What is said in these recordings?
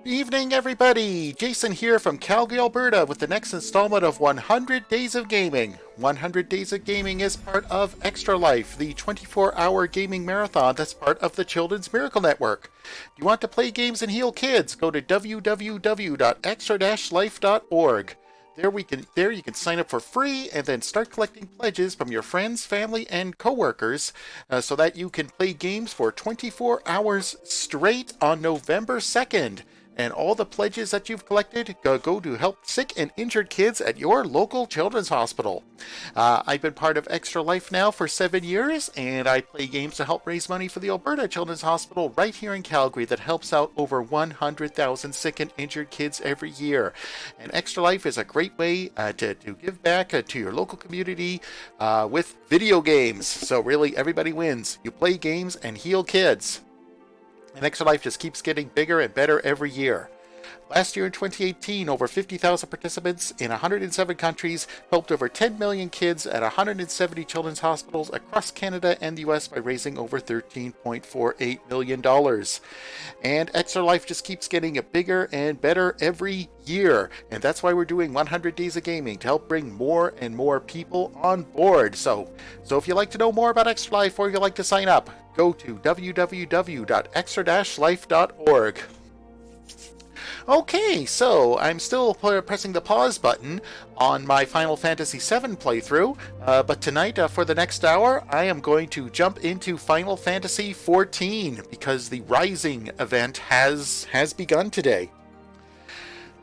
Evening, everybody! Jason here from Calgary, Alberta with the next installment of 100 Days of Gaming. 100 Days of Gaming is part of Extra Life, the 24-hour gaming marathon that's part of the Children's Miracle Network. Do you want to play games and heal kids? Go to www.extra-life.org. There you can sign up for free and then start collecting pledges from your friends, family, and coworkers so that you can play games for 24 hours straight on November 2nd. And all the pledges that you've collected go to help sick and injured kids at your local children's hospital. I've been part of Extra Life now for 7 years, and I play games to help raise money for the Alberta Children's Hospital right here in Calgary that helps out over 100,000 sick and injured kids every year. And Extra Life is a great way to give back to your local community with video games. So really, everybody wins. You play games and heal kids. And Extra Life just keeps getting bigger and better every year. Last year in 2018, over 50,000 participants in 107 countries helped over 10 million kids at 170 children's hospitals across Canada and the US by raising over $13.48 million. And Extra Life just keeps getting bigger and better every year. And that's why we're doing 100 Days of Gaming, to help bring more and more people on board. So if you'd like to know more about Extra Life or you'd like to sign up, go to www.extra-life.org. Okay, so I'm still pressing the pause button on my Final Fantasy VII playthrough, but tonight, for the next hour, I am going to jump into Final Fantasy XIV, because the Rising event has begun today.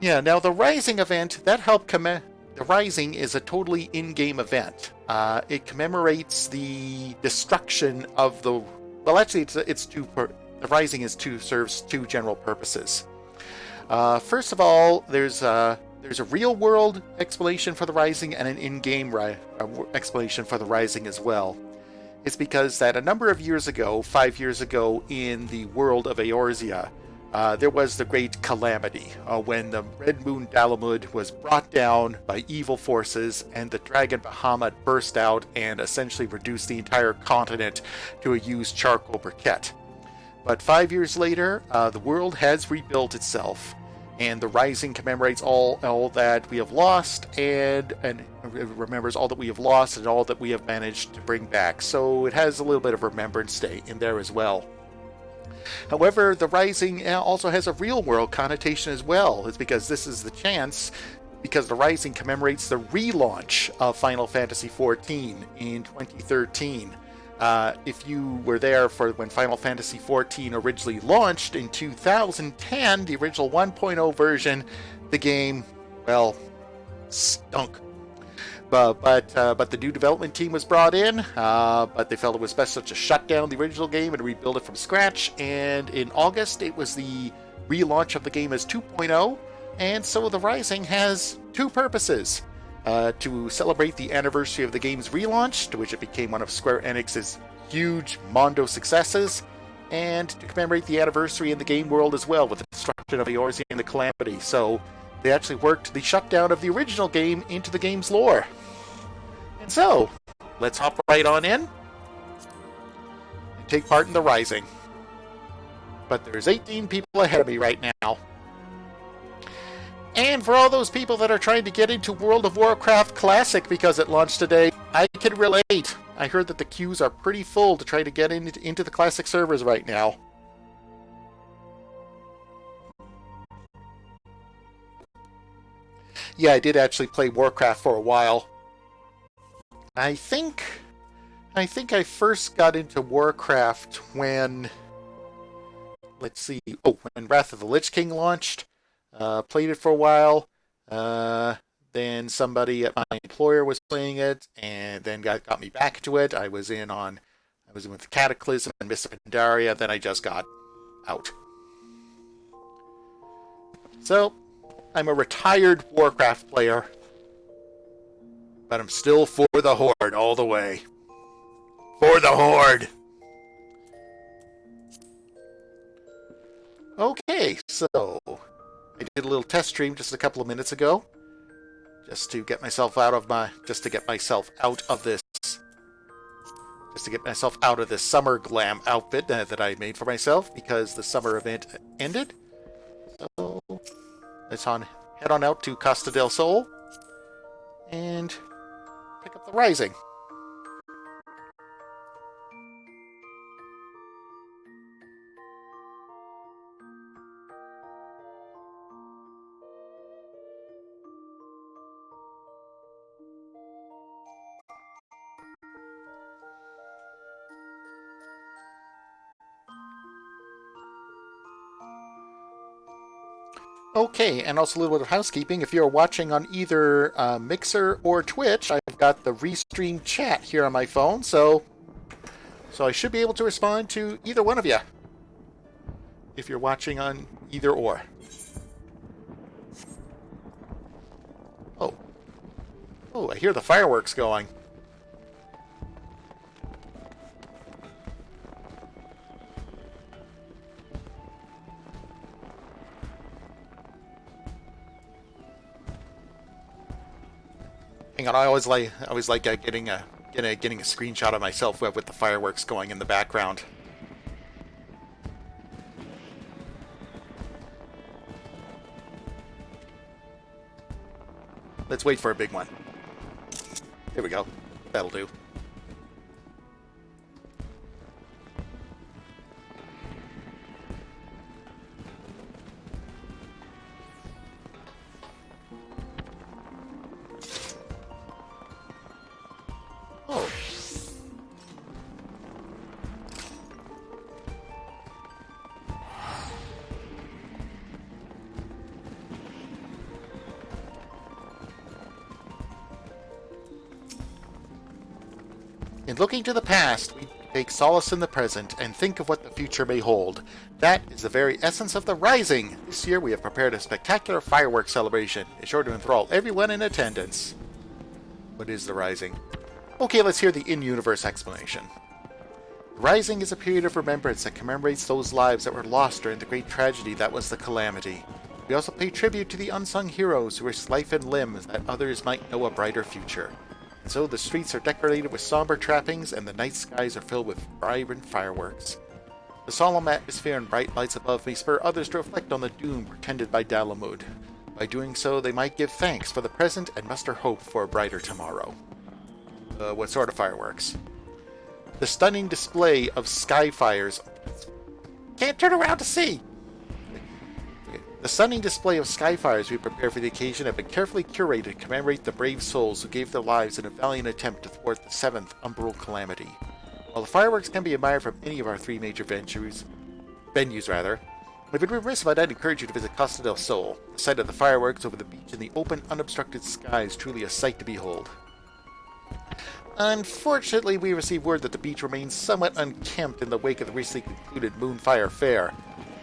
Yeah, now the Rising event, the Rising is a totally in-game event. It commemorates the destruction of the... Well, actually, the Rising serves two general purposes. First of all, there's a real-world explanation for the Rising and an in-game explanation for the Rising as well. It's because that a number of years ago, 5 years ago, in the world of Eorzea, there was the Great Calamity, when the Red Moon Dalamud was brought down by evil forces, and the dragon Bahamut burst out and essentially reduced the entire continent to a used charcoal briquette. But 5 years later, the world has rebuilt itself, and the Rising commemorates all that we have lost, and remembers all that we have lost and all that we have managed to bring back. So it has a little bit of Remembrance Day in there as well. However, the Rising also has a real-world connotation as well. It's because this is the chance, because the Rising commemorates the relaunch of Final Fantasy XIV in 2013. If you were there for when Final Fantasy XIV originally launched in 2010, the original 1.0 version, the game, well, stunk. But the new development team was brought in, but they felt it was best to shut down the original game and rebuild it from scratch. And in August, it was the relaunch of the game as 2.0, and so the Rising has two purposes. To celebrate the anniversary of the game's relaunch, to which it became one of Square Enix's huge Mondo successes, and to commemorate the anniversary in the game world as well, with the destruction of Eorzea and the Calamity. So they actually worked the shutdown of the original game into the game's lore. And so, let's hop right on in and take part in the Rising. But there's 18 people ahead of me right now. And for all those people that are trying to get into World of Warcraft Classic because it launched today, I can relate. I heard that the queues are pretty full to try to get into the Classic servers right now. Yeah, I did actually play Warcraft for a while. I think I first got into Warcraft when... Let's see. Oh, when Wrath of the Lich King launched. Played it for a while, then somebody at my employer was playing it, and then got me back to it. I was in with Cataclysm and Mists of Pandaria, then I just got out. So, I'm a retired Warcraft player, but I'm still for the Horde all the way. For the Horde! Okay, so... I did a little test stream just a couple of minutes ago, just to get myself out of this summer glam outfit that I made for myself, because the summer event ended. So let's head on out to Costa del Sol and pick up the Rising. Okay, and also a little bit of housekeeping. If you're watching on either Mixer or Twitch, I've got the restream chat here on my phone, so I should be able to respond to either one of you if you're watching on either or. Oh, I hear the fireworks going. Hang on, I always like getting a screenshot of myself with the fireworks going in the background. Let's wait for a big one. Here we go. That'll do. Oh. In looking to the past, we take solace in the present and think of what the future may hold. That is the very essence of the Rising. This year we have prepared a spectacular fireworks celebration. It's sure to enthrall everyone in attendance. What is the Rising? Okay, let's hear the in-universe explanation. The Rising is a period of remembrance that commemorates those lives that were lost during the great tragedy that was the Calamity. We also pay tribute to the unsung heroes who risked life and limb that others might know a brighter future. And so the streets are decorated with somber trappings and the night skies are filled with vibrant fireworks. The solemn atmosphere and bright lights above may spur others to reflect on the doom portended by Dalamud. By doing so, they might give thanks for the present and muster hope for a brighter tomorrow. What sort of fireworks? The stunning display of skyfires. Can't turn around to see! The stunning display of skyfires we prepare for the occasion have been carefully curated to commemorate the brave souls who gave their lives in a valiant attempt to thwart the 7th umbral calamity. While the fireworks can be admired from any of our three major venues, it would be remiss if I didn't encourage you to visit Costa del Sol. The sight of the fireworks over the beach and the open, unobstructed sky is truly a sight to behold. Unfortunately, we received word that the beach remains somewhat unkempt in the wake of the recently concluded Moonfire Fair.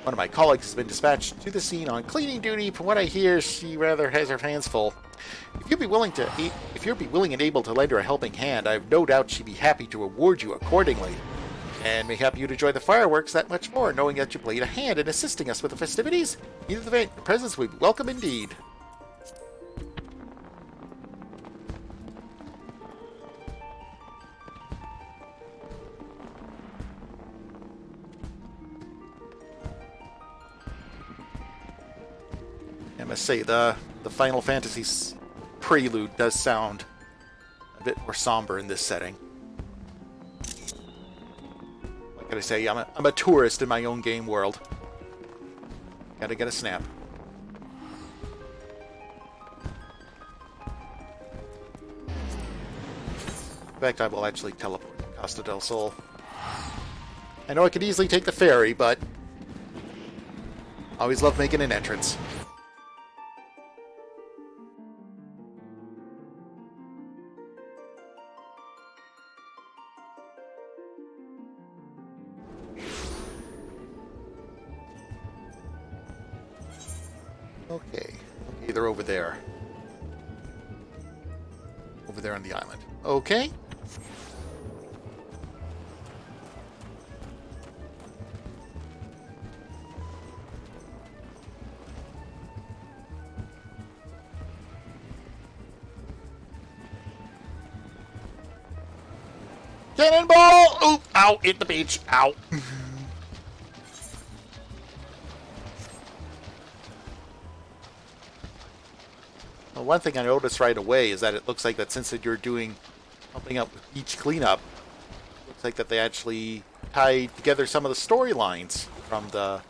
One of my colleagues has been dispatched to the scene on cleaning duty. From what I hear, she rather has her hands full. If you'd be willing and able to lend her a helping hand, I have no doubt she'd be happy to reward you accordingly. And may help you to enjoy the fireworks that much more, knowing that you played a hand in assisting us with the festivities. Either event, your presence would be welcome indeed. I must say, the Final Fantasy prelude does sound a bit more somber in this setting. What can I say? I'm a tourist in my own game world. Gotta get a snap. In fact, I will actually teleport to Costa del Sol. I know I could easily take the ferry, but I always love making an entrance. Okay, they're over there. Over there on the island. Okay. Cannonball! Oop! Ow! Hit the beach. Ow! Well, one thing I noticed right away is that it looks like that since that you're helping out with beach cleanup, looks like that they actually tied together some of the storylines from the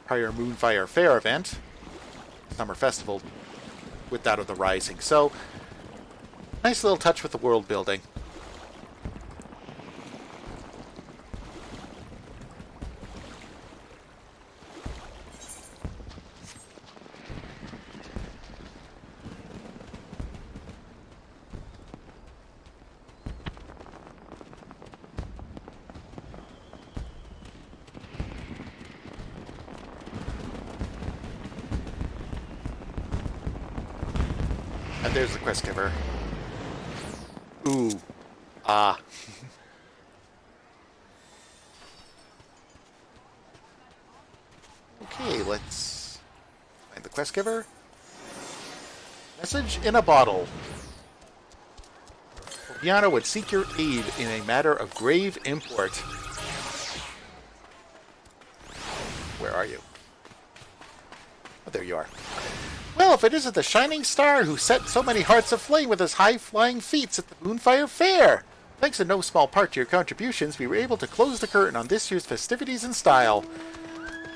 prior Moonfire Fair event, Summer Festival, with that of the Rising. So, nice little touch with the world building. And there's the quest giver. Ooh. Ah. Okay, let's find the quest giver. Message in a bottle. Piano would seek your aid in a matter of grave import. Where are you? Oh, there you are. Well, if it isn't the shining star who set so many hearts aflame with his high-flying feats at the Moonfire Fair. Thanks in no small part to your contributions, we were able to close the curtain on this year's festivities in style.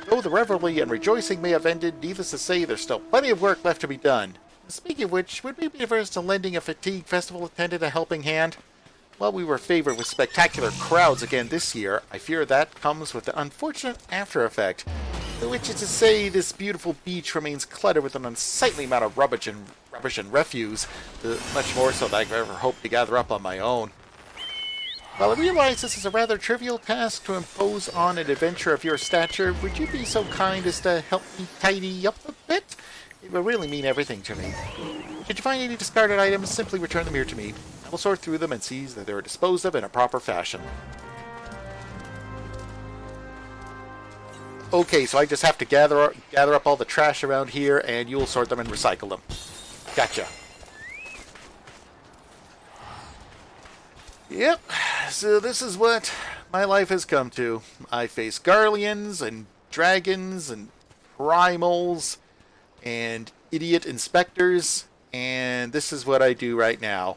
Though the revelry and rejoicing may have ended, needless to say, there's still plenty of work left to be done. Speaking of which, would we be averse to lending a fatigued festival attendant a helping hand? While we were favored with spectacular crowds again this year, I fear that comes with the unfortunate after effect, which is to say this beautiful beach remains cluttered with an unsightly amount of rubbish and refuse, much more so than I've ever hoped to gather up on my own. While I realize this is a rather trivial task to impose on an adventurer of your stature, would you be so kind as to help me tidy up a bit? It will really mean everything to me. Should you find any discarded items, simply return them here to me. I will sort through them and see that they are disposed of in a proper fashion. Okay, so I just have to gather up all the trash around here, and you'll sort them and recycle them. Gotcha. Yep, so this is what my life has come to. I face Garleans and dragons and primals and idiot inspectors, and this is what I do right now.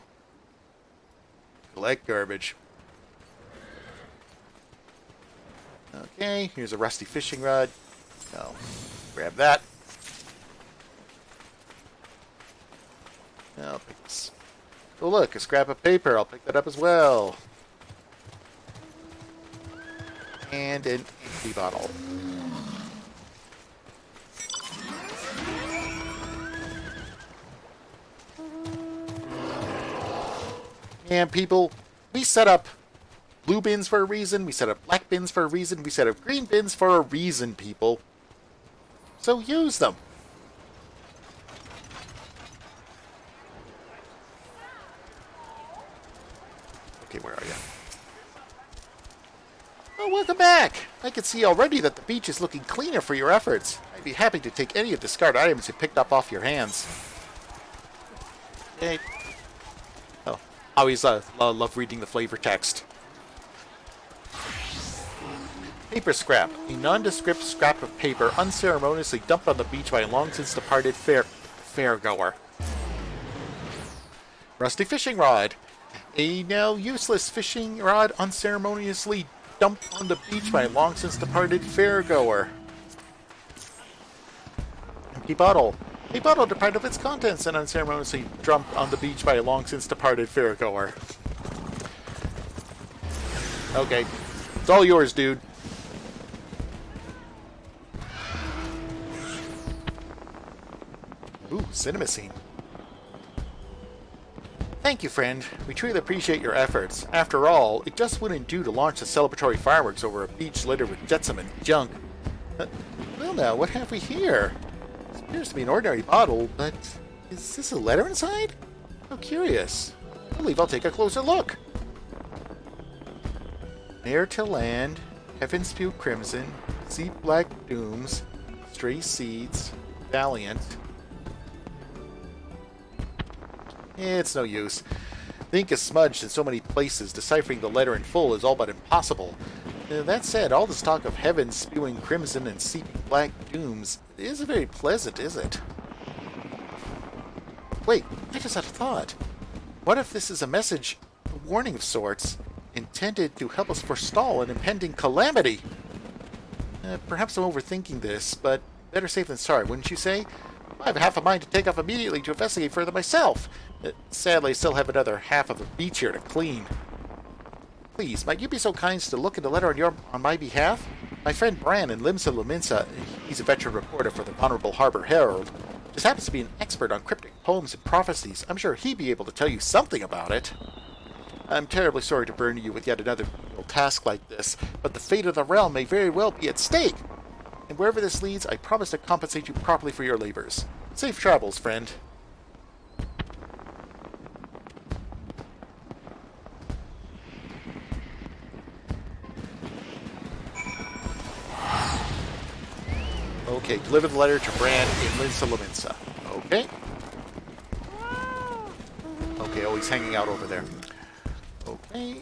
Collect garbage. Okay, here's a rusty fishing rod. So, grab that. I'll pick this. Oh look, a scrap of paper. I'll pick that up as well. And an empty bottle. And people, we set up blue bins for a reason, we set up black bins for a reason, we set up green bins for a reason, people. So use them. Okay, where are you? Oh, welcome back! I can see already that the beach is looking cleaner for your efforts. I'd be happy to take any of the discarded items you picked up off your hands. Hey. Oh, always love reading the flavor text. Paper scrap. A nondescript scrap of paper unceremoniously dumped on the beach by a long-since departed fairgoer. Rusty fishing rod. A now useless fishing rod unceremoniously dumped on the beach by a long-since departed fairgoer. Empty bottle. A bottle deprived of its contents and unceremoniously dumped on the beach by a long-since departed fairgoer. Okay. It's all yours, dude. Ooh, cinema scene. Thank you, friend. We truly appreciate your efforts. After all, it just wouldn't do to launch the celebratory fireworks over a beach littered with jetsam and junk. Well now, what have we here? This appears to be an ordinary bottle, but is this a letter inside? How curious. I believe I'll take a closer look. Ne'er to land, heaven spew crimson, sea black dooms, stray seeds, valiant. It's no use. The ink is smudged in so many places, deciphering the letter in full is all but impossible. That said, all this talk of heaven spewing crimson and seeping black dooms isn't very pleasant, is it? Wait, I just had a thought. What if this is a message, a warning of sorts, intended to help us forestall an impending calamity? Perhaps I'm overthinking this, but better safe than sorry, wouldn't you say? I have half a mind to take off immediately to investigate further myself. Sadly, I still have another half of a beach here to clean. Please, might you be so kind as to look at the letter on my behalf? My friend Bran in Limsa Lominsa, he's a veteran reporter for the Honorable Harbor Herald, just happens to be an expert on cryptic poems and prophecies. I'm sure he'd be able to tell you something about it. I'm terribly sorry to burden you with yet another task like this, but the fate of the realm may very well be at stake. And wherever this leads, I promise to compensate you properly for your labors. Safe travels, friend. Okay, deliver the letter to Bran in Limsa Lominsa. Okay. Okay, oh, he's hanging out over there. Okay.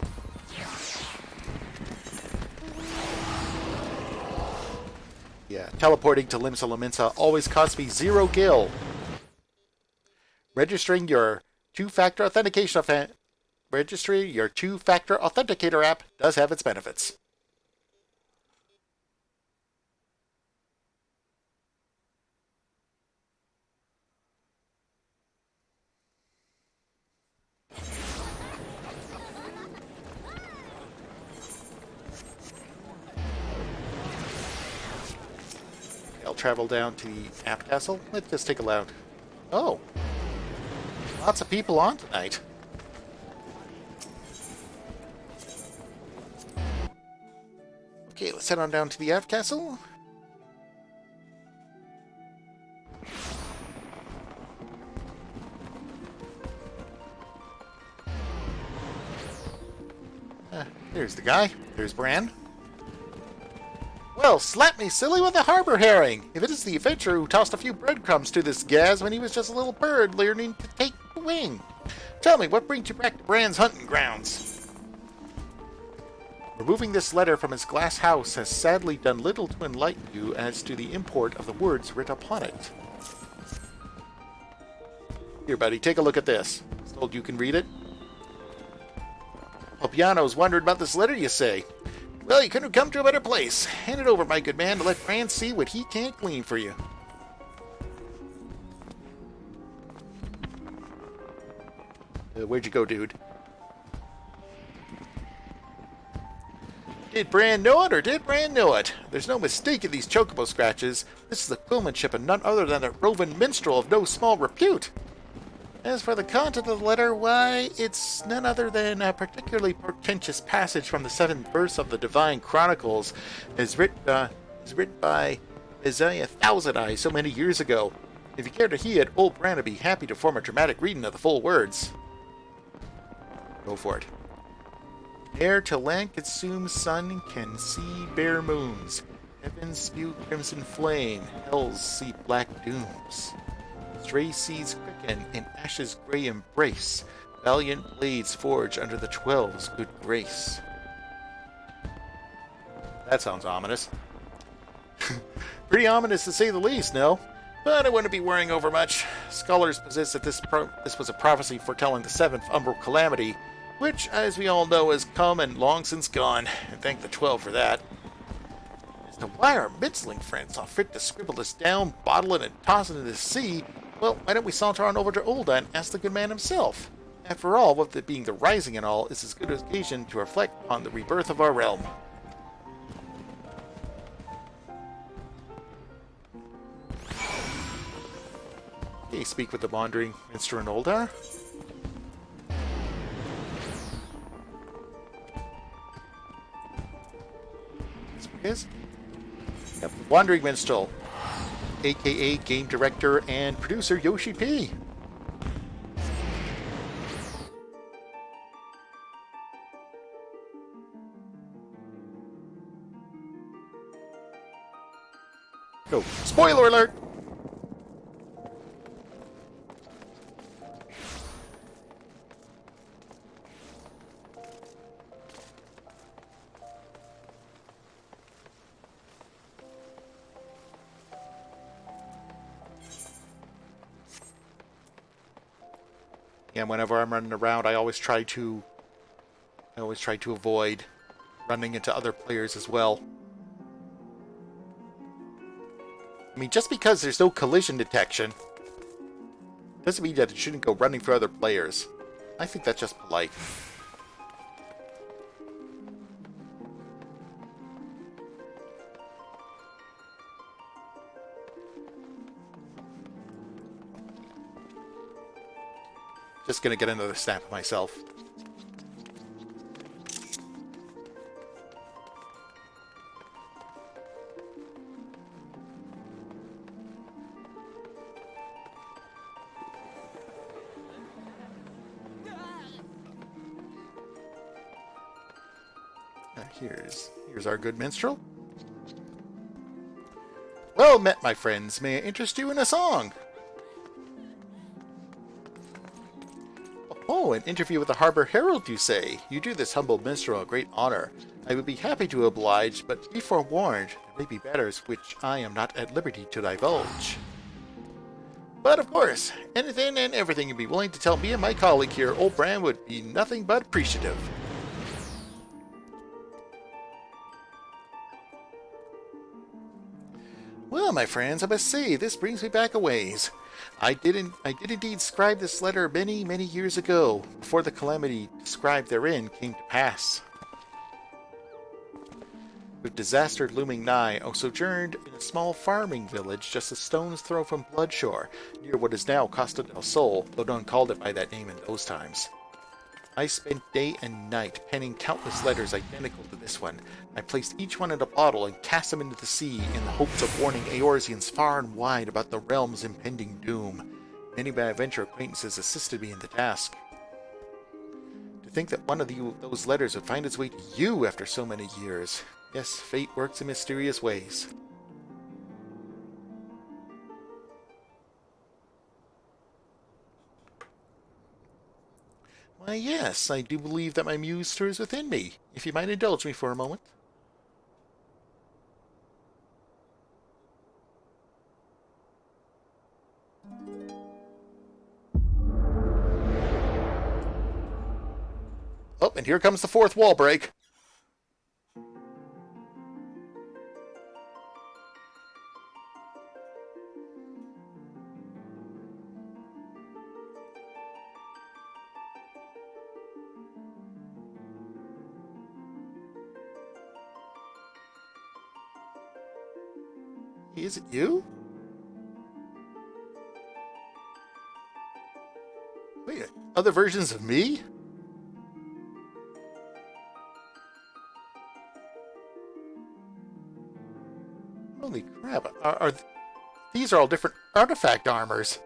Yeah, teleporting to Limsa Lominsa always costs me 0 gil. Registering your two-factor authenticator app does have its benefits. I'll travel down to the app castle. Let's just take a look. Oh, lots of people on tonight. Okay, let's head on down to the app castle. There's the guy. There's Bran. Well, slap me silly with a harbor herring! If it is the adventurer who tossed a few breadcrumbs to this Gaz when he was just a little bird learning to take the wing. Tell me, what brings you back to Bran's hunting grounds? Removing this letter from his glass house has sadly done little to enlighten you as to the import of the words writ upon it. Here, buddy, take a look at this. I was told you can read it. Popiano's wondered about this letter, you say? Well, you couldn't have come to a better place. Hand it over, my good man, to let Bran see what he can't glean for you. Where'd you go, dude? Did Bran know it, or did Bran know it? There's no mistake in these chocobo scratches. This is the quillmanship of none other than a roving minstrel of no small repute. As for the content of the letter, why, it's none other than a particularly portentous passage from the 7th verse of the Divine Chronicles, as written by Isaiah Thousand Eyes so many years ago. If you care to hear it, old Bran would be happy to form a dramatic reading of the full words. Go for it. Ere to land consumed sun can see bare moons. Heavens spew crimson flame, hells see black dooms. Stray seas quicken, and ashes grey embrace. Valiant blades forge under the 12's good grace. That sounds ominous. Pretty ominous to say the least, no? But I wouldn't be worrying over much. Scholars possess that this was a prophecy foretelling the 7th umbral calamity, which, as we all know, has come and long since gone, and thank the 12 for that. As to why our mincing friends saw fit to scribble this down, bottle it, and toss it into the sea, well, why don't we saunter on over to Ul'dah and ask the good man himself? After all, with it being the Rising and all, is as good an occasion to reflect on the rebirth of our realm. Okay, speak with the wandering minstrel in Ul'dah. Is? Yep, Wandering Minstrel, aka game director and producer Yoshi P. Go. Spoiler alert! And whenever I'm running around, I always try to avoid running into other players as well. I mean, just because there's no collision detection doesn't mean that it shouldn't go running for other players. I think that's just polite. Just gonna get another snap of myself. Here's our good minstrel. Well met, my friends. May I interest you in a song? Oh, an interview with the Harbor Herald, you say? You do this humble minstrel a great honor. I would be happy to oblige, but be forewarned, there may be matters which I am not at liberty to divulge. But of course, anything and everything you'd be willing to tell me and my colleague here, Old Bran, would be nothing but appreciative. Well, my friends, I must say, this brings me back a ways. I did indeed scribe this letter many, many years ago, before the calamity described therein came to pass. With disaster looming nigh, I sojourned in a small farming village just a stone's throw from Bloodshore, near what is now Costa del Sol, though none called it by that name in those times. I spent day and night penning countless letters identical to this one. I placed each one in a bottle and cast them into the sea in the hopes of warning Eorzeans far and wide about the realm's impending doom. Many of my adventure acquaintances assisted me in the task. To think that one of those letters would find its way to you after so many years. Yes, fate works in mysterious ways. Why, yes, I do believe that my muse stirs within me, if you might indulge me for a moment. Oh, and here comes the fourth wall break. Is it you? Wait, other versions of me? Holy crap, these are all different artifact armors.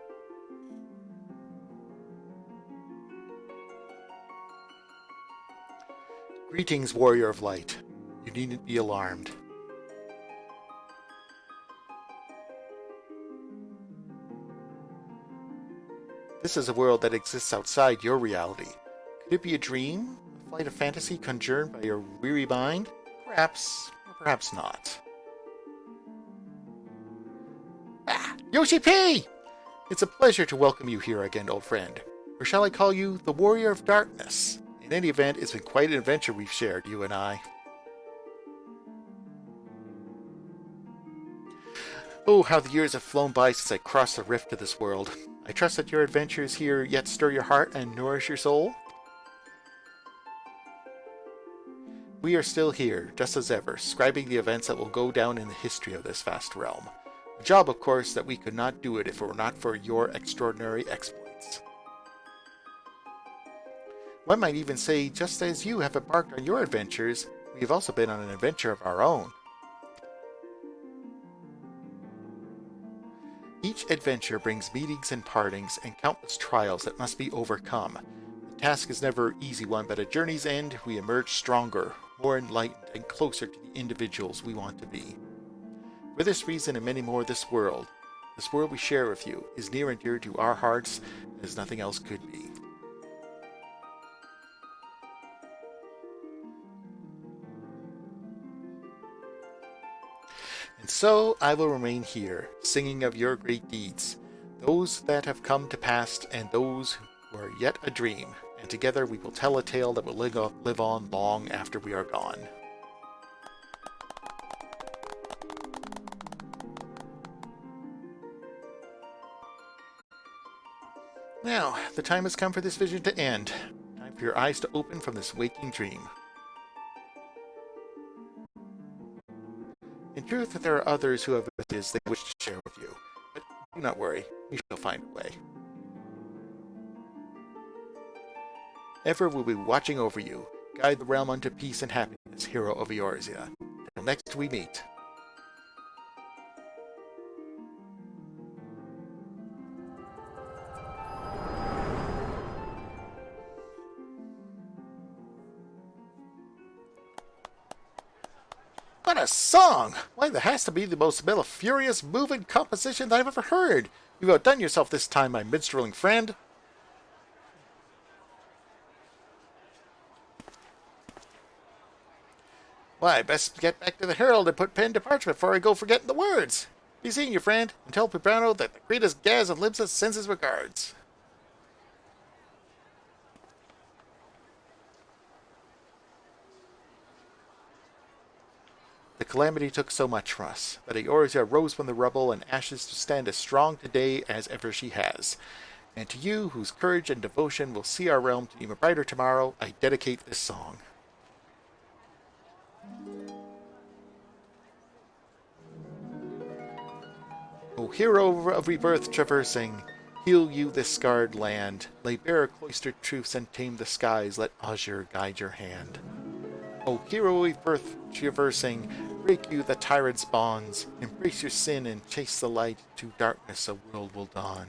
Greetings, warrior of light. You needn't be alarmed. This is a world that exists outside your reality. Could it be a dream? A flight of fantasy conjured by your weary mind? Perhaps, or perhaps not. Ah! Yoshi P! It's a pleasure to welcome you here again, old friend. Or shall I call you the Warrior of Darkness? In any event, it's been quite an adventure we've shared, you and I. Oh, how the years have flown by since I crossed the rift to this world. I trust that your adventures here yet stir your heart and nourish your soul. We are still here, just as ever, scribing the events that will go down in the history of this vast realm. A job, of course, that we could not do it if it were not for your extraordinary exploits. One might even say, just as you have embarked on your adventures, we have also been on an adventure of our own. Each adventure brings meetings and partings and countless trials that must be overcome. The task is never an easy one, but at journey's end, we emerge stronger, more enlightened, and closer to the individuals we want to be. For this reason and many more, this world we share with you, is near and dear to our hearts as nothing else could be. And so I will remain here, singing of your great deeds, those that have come to pass and those were yet a dream, and together we will tell a tale that will live on long after we are gone. Now, the time has come for this vision to end. Time for your eyes to open from this waking dream. In truth, there are others who have messages they wish to share with you, but do not worry, we shall find a way. Ever will be watching over you, guide the realm unto peace and happiness, hero of Eorzea. Till next we meet. What a song! Why, that has to be the most mellifluous, moving composition that I've ever heard. You've outdone yourself this time, my minstrelling friend. Why, I best get back to the Herald and put pen to parchment before I go forgetting the words. Be seeing you, friend, and tell Pubrano that the greatest Gaz of Limsa sends his regards. The calamity took so much from us, but Eorzea rose from the rubble and ashes to stand as strong today as ever she has. And to you, whose courage and devotion will see our realm to even brighter tomorrow, I dedicate this song. O hero of rebirth traversing, heal you this scarred land, lay bare cloistered truths and tame the skies, let azure guide your hand. O hero of rebirth traversing, break you the tyrant's bonds, embrace your sin and chase the light, to darkness a world will dawn.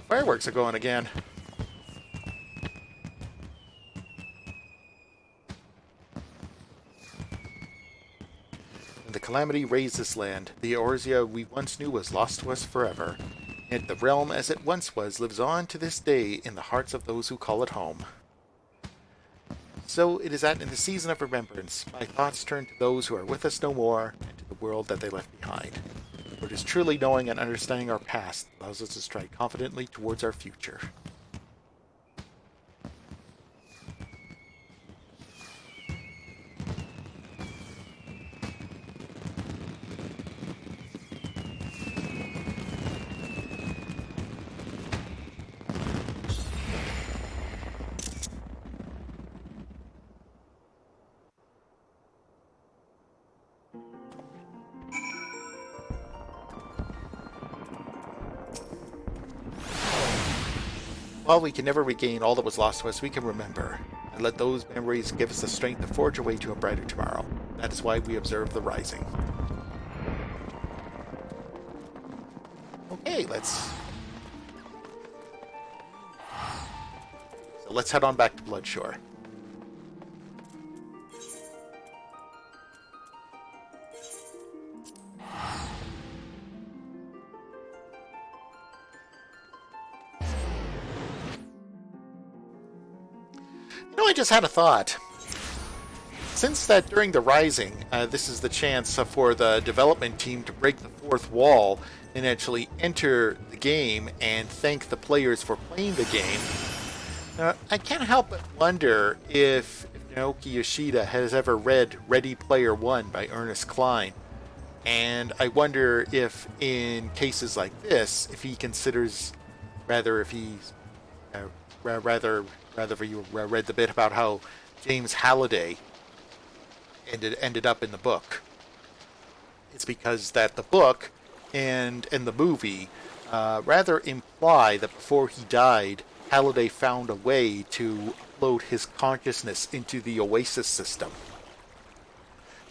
Fireworks are going again. The calamity razed this land. The Eorzea we once knew was lost to us forever. Yet the realm as it once was lives on to this day in the hearts of those who call it home. So it is that in the season of remembrance, my thoughts turn to those who are with us no more, and to the world that they left behind. For it is truly knowing and understanding our past that allows us to stride confidently towards our future. While we can never regain all that was lost to us, we can remember, and let those memories give us the strength to forge a way to a brighter tomorrow. That is why we observe the rising. Okay, let's head on back to Bloodshore. I just had a thought. Since that during the Rising, this is the chance for the development team to break the fourth wall and actually enter the game and thank the players for playing the game, I can't help but wonder if Naoki Yoshida has ever read Ready Player One by Ernest Cline. And I wonder if in cases like this, if he considers, if you read the bit about how James Halliday ended up in the book. It's because that the book and the movie rather imply that before he died, Halliday found a way to upload his consciousness into the Oasis system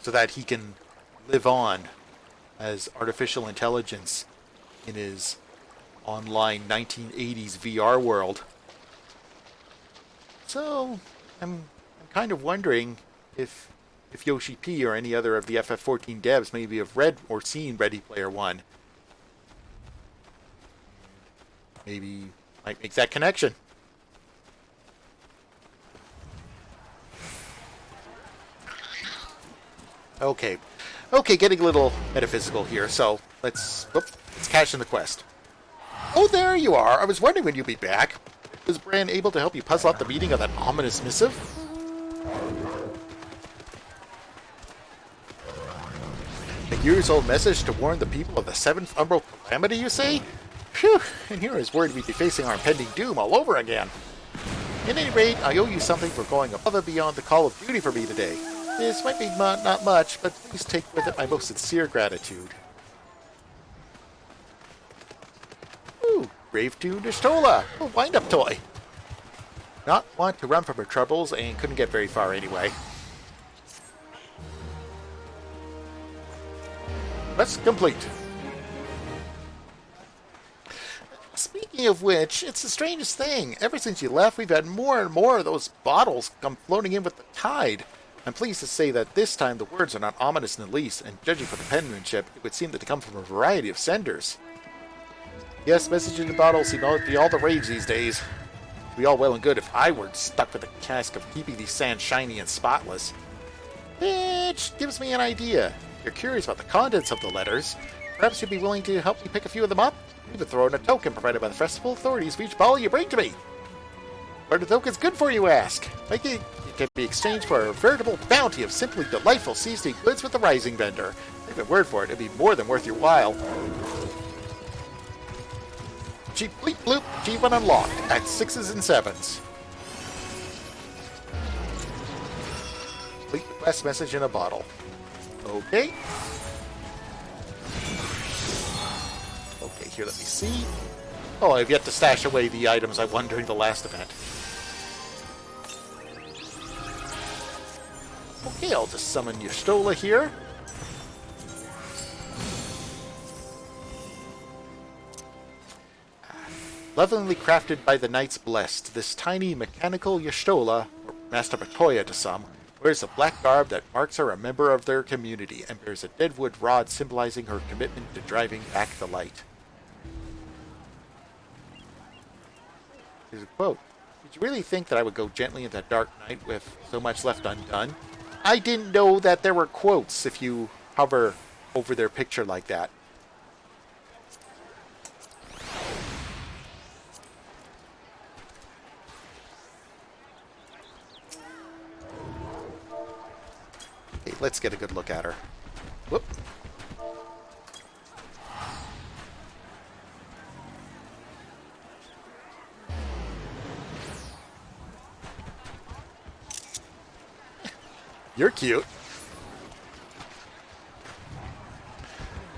so that he can live on as artificial intelligence in his online 1980s VR world. So, I'm kind of wondering if Yoshi P or any other of the FF14 devs maybe have read or seen Ready Player One. Maybe might make that connection. Okay, Okay, getting a little metaphysical here, so let's cash in the quest. Oh, there you are. I was wondering when you'd be back. Was Bran able to help you puzzle out the meaning of that ominous missive? A years-old message to warn the people of the seventh umbral calamity, you say? Phew, and here is worried we'd be facing our impending doom all over again. At any rate, I owe you something for going above and beyond the call of duty for me today. This might be not much, but please take with it my most sincere gratitude. Ooh, Grave-tuned Ishtola, a wind-up toy. Not want to run from her troubles and couldn't get very far anyway. Quest complete. Speaking of which, it's the strangest thing. Ever since you left, we've had more and more of those bottles come floating in with the tide. I'm pleased to say that this time the words are not ominous in the least, and judging from the penmanship, it would seem that they come from a variety of senders. Yes, messages in the bottles seem to be all the rage these days. It'd be all well and good if I were stuck with the task of keeping these sands shiny and spotless. Which gives me an idea. If you're curious about the contents of the letters, perhaps you'd be willing to help me pick a few of them up? Even throw in a token provided by the festival authorities for each bottle you bring to me. What are the tokens good for, you ask? It can be exchanged for a veritable bounty of simply delightful seasoning goods with the Rising vendor. Take my word for it, it'd be more than worth your while. Cheap bleep bloop, achievement unlocked at 6s and 7s. Complete the quest message in a bottle. Okay. Okay, here, let me see. Oh, I've yet to stash away the items I won during the last event. Okay, I'll just summon Y'shtola here. Lovingly crafted by the Knights Blessed, this tiny mechanical Y'shtola, or Master Batoya to some, wears a black garb that marks her a member of their community and bears a deadwood rod symbolizing her commitment to driving back the light. Here's a quote. Did you really think that I would go gently into that dark night with so much left undone? I didn't know that there were quotes if you hover over their picture like that. Okay, let's get a good look at her. Whoop. You're cute.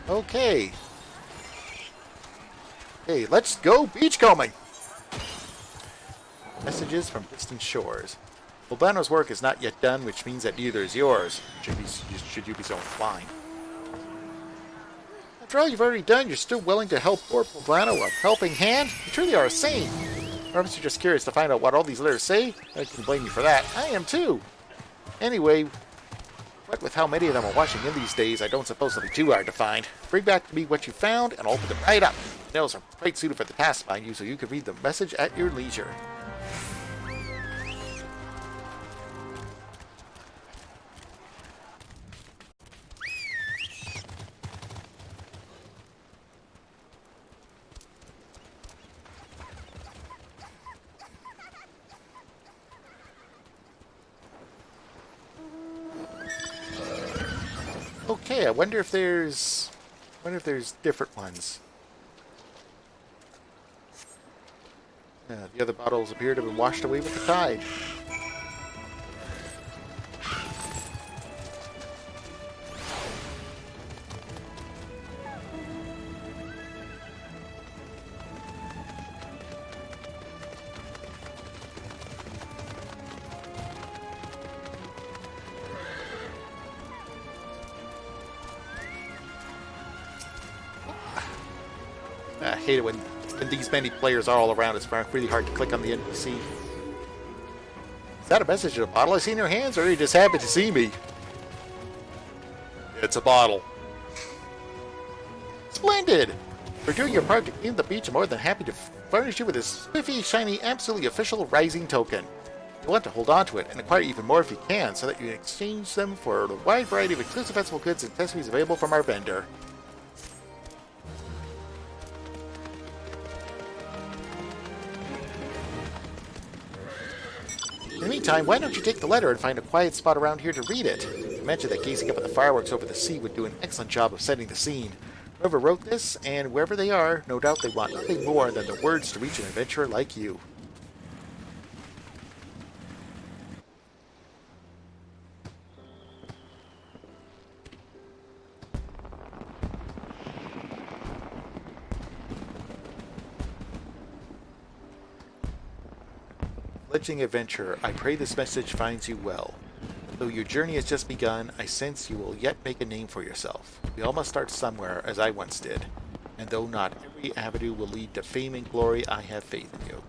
Okay. Hey, let's go beachcombing. Messages from distant shores. Poblano's work is not yet done, which means that neither is yours. Should you be so inclined. After all you've already done, you're still willing to help poor Poblano a helping hand? You truly are a saint. Perhaps you're just curious to find out what all these letters say? I can blame you for that. I am too. Anyway, what with how many of them are washing in these days, I don't suppose it'll be too hard to find. Bring back to me what you found, and I'll open them right up. The nails are quite suited for the task behind you, so you can read the message at your leisure. Okay, I wonder if there's different ones. The other bottles appear to have been washed away with the tide. I hate it when these many players are all around. It's really hard to click on the NPC. Is that a message in a bottle I see in your hands, or are you just happy to see me? It's a bottle. Splendid! For doing your part to clean the beach, I'm more than happy to furnish you with this spiffy, shiny, absolutely official Rising token. You'll want to hold on to it and acquire even more if you can, so that you can exchange them for the wide variety of exclusive festival goods and accessories available from our vendor. In the meantime, why don't you take the letter and find a quiet spot around here to read it? You mentioned that gazing up at the fireworks over the sea would do an excellent job of setting the scene. Whoever wrote this, and wherever they are, no doubt they want nothing more than the words to reach an adventurer like you. Fledgling adventurer, I pray this message finds you well. Though your journey has just begun, I sense you will yet make a name for yourself. We all must start somewhere, as I once did. And though not every avenue will lead to fame and glory, I have faith in you.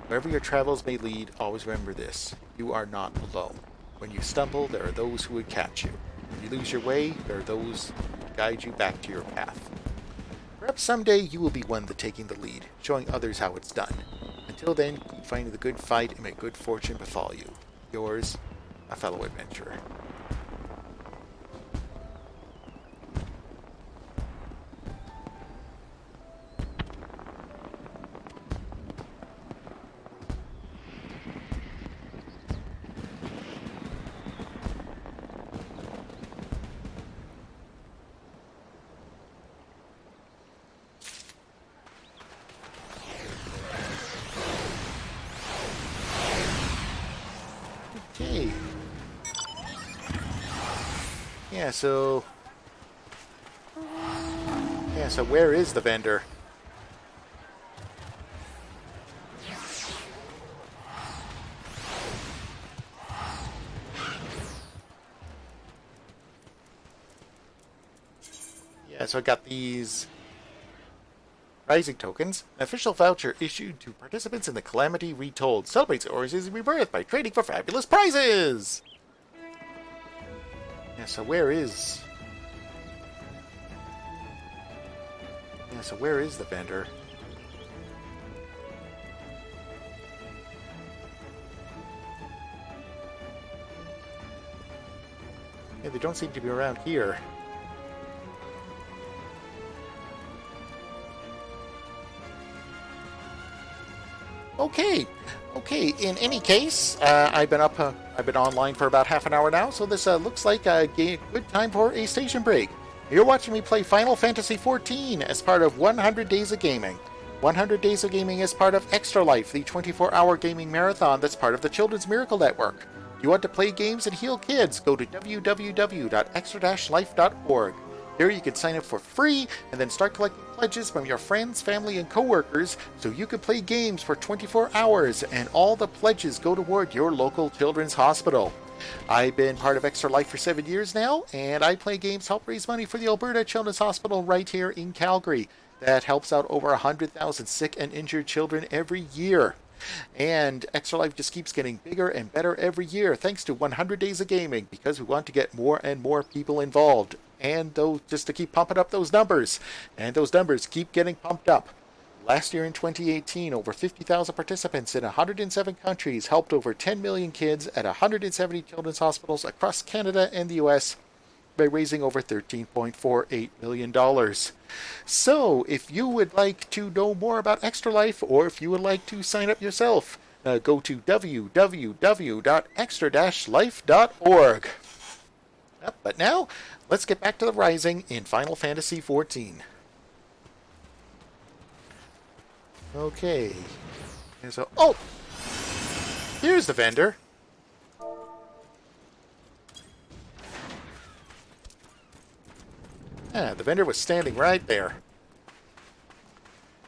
Wherever your travels may lead, always remember this. You are not alone. When you stumble, there are those who would catch you. When you lose your way, there are those who guide you back to your path. Perhaps someday you will be one that taking the lead, showing others how it's done. Until then, keep fighting the good fight and may good fortune befall you. Yours, a fellow adventurer. Okay. Yeah, so where is the vendor? Yeah, so I got these Rising tokens, an official voucher issued to participants in the Calamity Retold, celebrates Oris's rebirth by trading for fabulous prizes! Yeah, so where is the vendor? Yeah, they don't seem to be around here. Okay. In any case, I've been online for about half an hour now, so this looks like a good time for a station break. You're watching me play Final Fantasy XIV as part of 100 Days of Gaming. 100 Days of Gaming is part of Extra Life, the 24-hour gaming marathon that's part of the Children's Miracle Network. If you want to play games and heal kids, go to www.extra-life.org. Here you can sign up for free and then start collecting pledges from your friends, family, and coworkers so you can play games for 24 hours, and all the pledges go toward your local children's hospital. I've been part of Extra Life for 7 years now, and I play games to help raise money for the Alberta Children's Hospital right here in Calgary. That helps out over 100,000 sick and injured children every year. And Extra Life just keeps getting bigger and better every year thanks to 100 Days of Gaming, because we want to get more and more people involved. And just to keep pumping up those numbers. And those numbers keep getting pumped up. Last year in 2018, over 50,000 participants in 107 countries helped over 10 million kids at 170 children's hospitals across Canada and the US by raising over $13.48 million. So, if you would like to know more about Extra Life, or if you would like to sign up yourself, go to www.extra-life.org. But now, let's get back to the Rising in Final Fantasy XIV. Okay. And so, here's the vendor. The vendor was standing right there.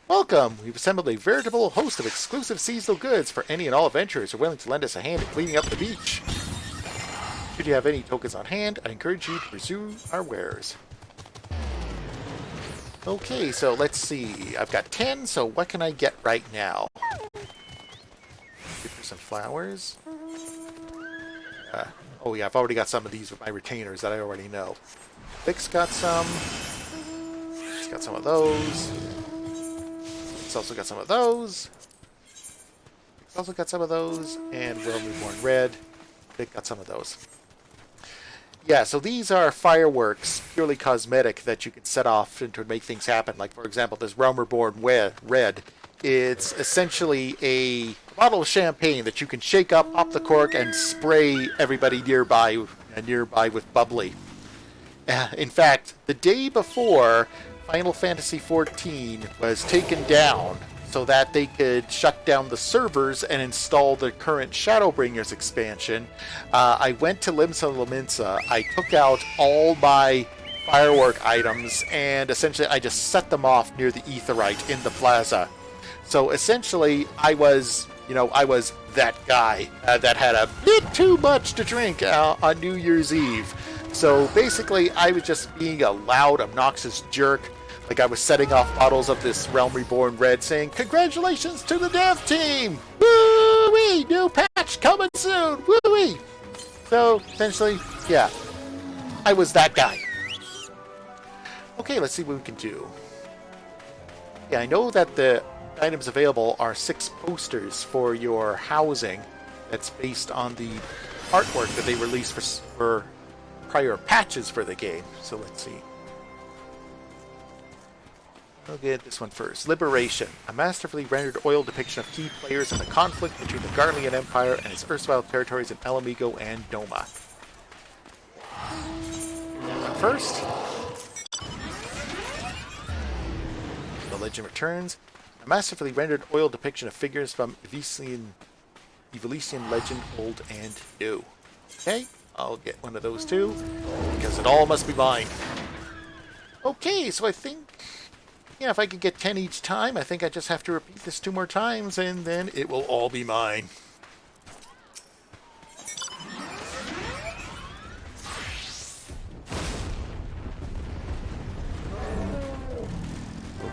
Welcome! We've assembled a veritable host of exclusive seasonal goods for any and all adventurers who are willing to lend us a hand in cleaning up the beach. Should you have any tokens on hand, I encourage you to pursue our wares. Okay, so let's see. I've got 10, so what can I get right now? Give her some flowers. Oh yeah, I've already got some of these with my retainers that I already know. Vic's got some. She's got some of those. It's also got some of those. Also got some of those, and Realm Reborn Red. They got some of those. Yeah, so these are fireworks, purely cosmetic, that you can set off to make things happen. Like, for example, this Realm Reborn Red. It's essentially a bottle of champagne that you can shake up, pop the cork, and spray everybody nearby with bubbly. In fact, the day before Final Fantasy XIV was taken down so that they could shut down the servers and install the current Shadowbringers expansion, I went to Limsa Lominsa. I took out all my firework items, and essentially I just set them off near the Aetheryte in the plaza. So essentially, I was that guy that had a bit too much to drink on New Year's Eve. So basically, I was just being a loud, obnoxious jerk. Like, I was setting off bottles of this Realm Reborn Red saying, "Congratulations to the dev team! Woo-wee! New patch coming soon! Woo-wee!" So, essentially, yeah, I was that guy. Okay, let's see what we can do. Yeah, I know that the items available are 6 posters for your housing. That's based on the artwork that they released for prior patches for the game. So let's see. We'll get this one first. Liberation. A masterfully rendered oil depiction of key players in the conflict between the Garlean Empire and its erstwhile territories in Alamigo and Doma. That one first. The Legend Returns. A masterfully rendered oil depiction of figures from Evilisian legend, old and new. Okay, I'll get one of those too, because it all must be mine. Okay, so I think, yeah, if I could get 10 each time, I think I just have to repeat this 2 more times, and then it will all be mine.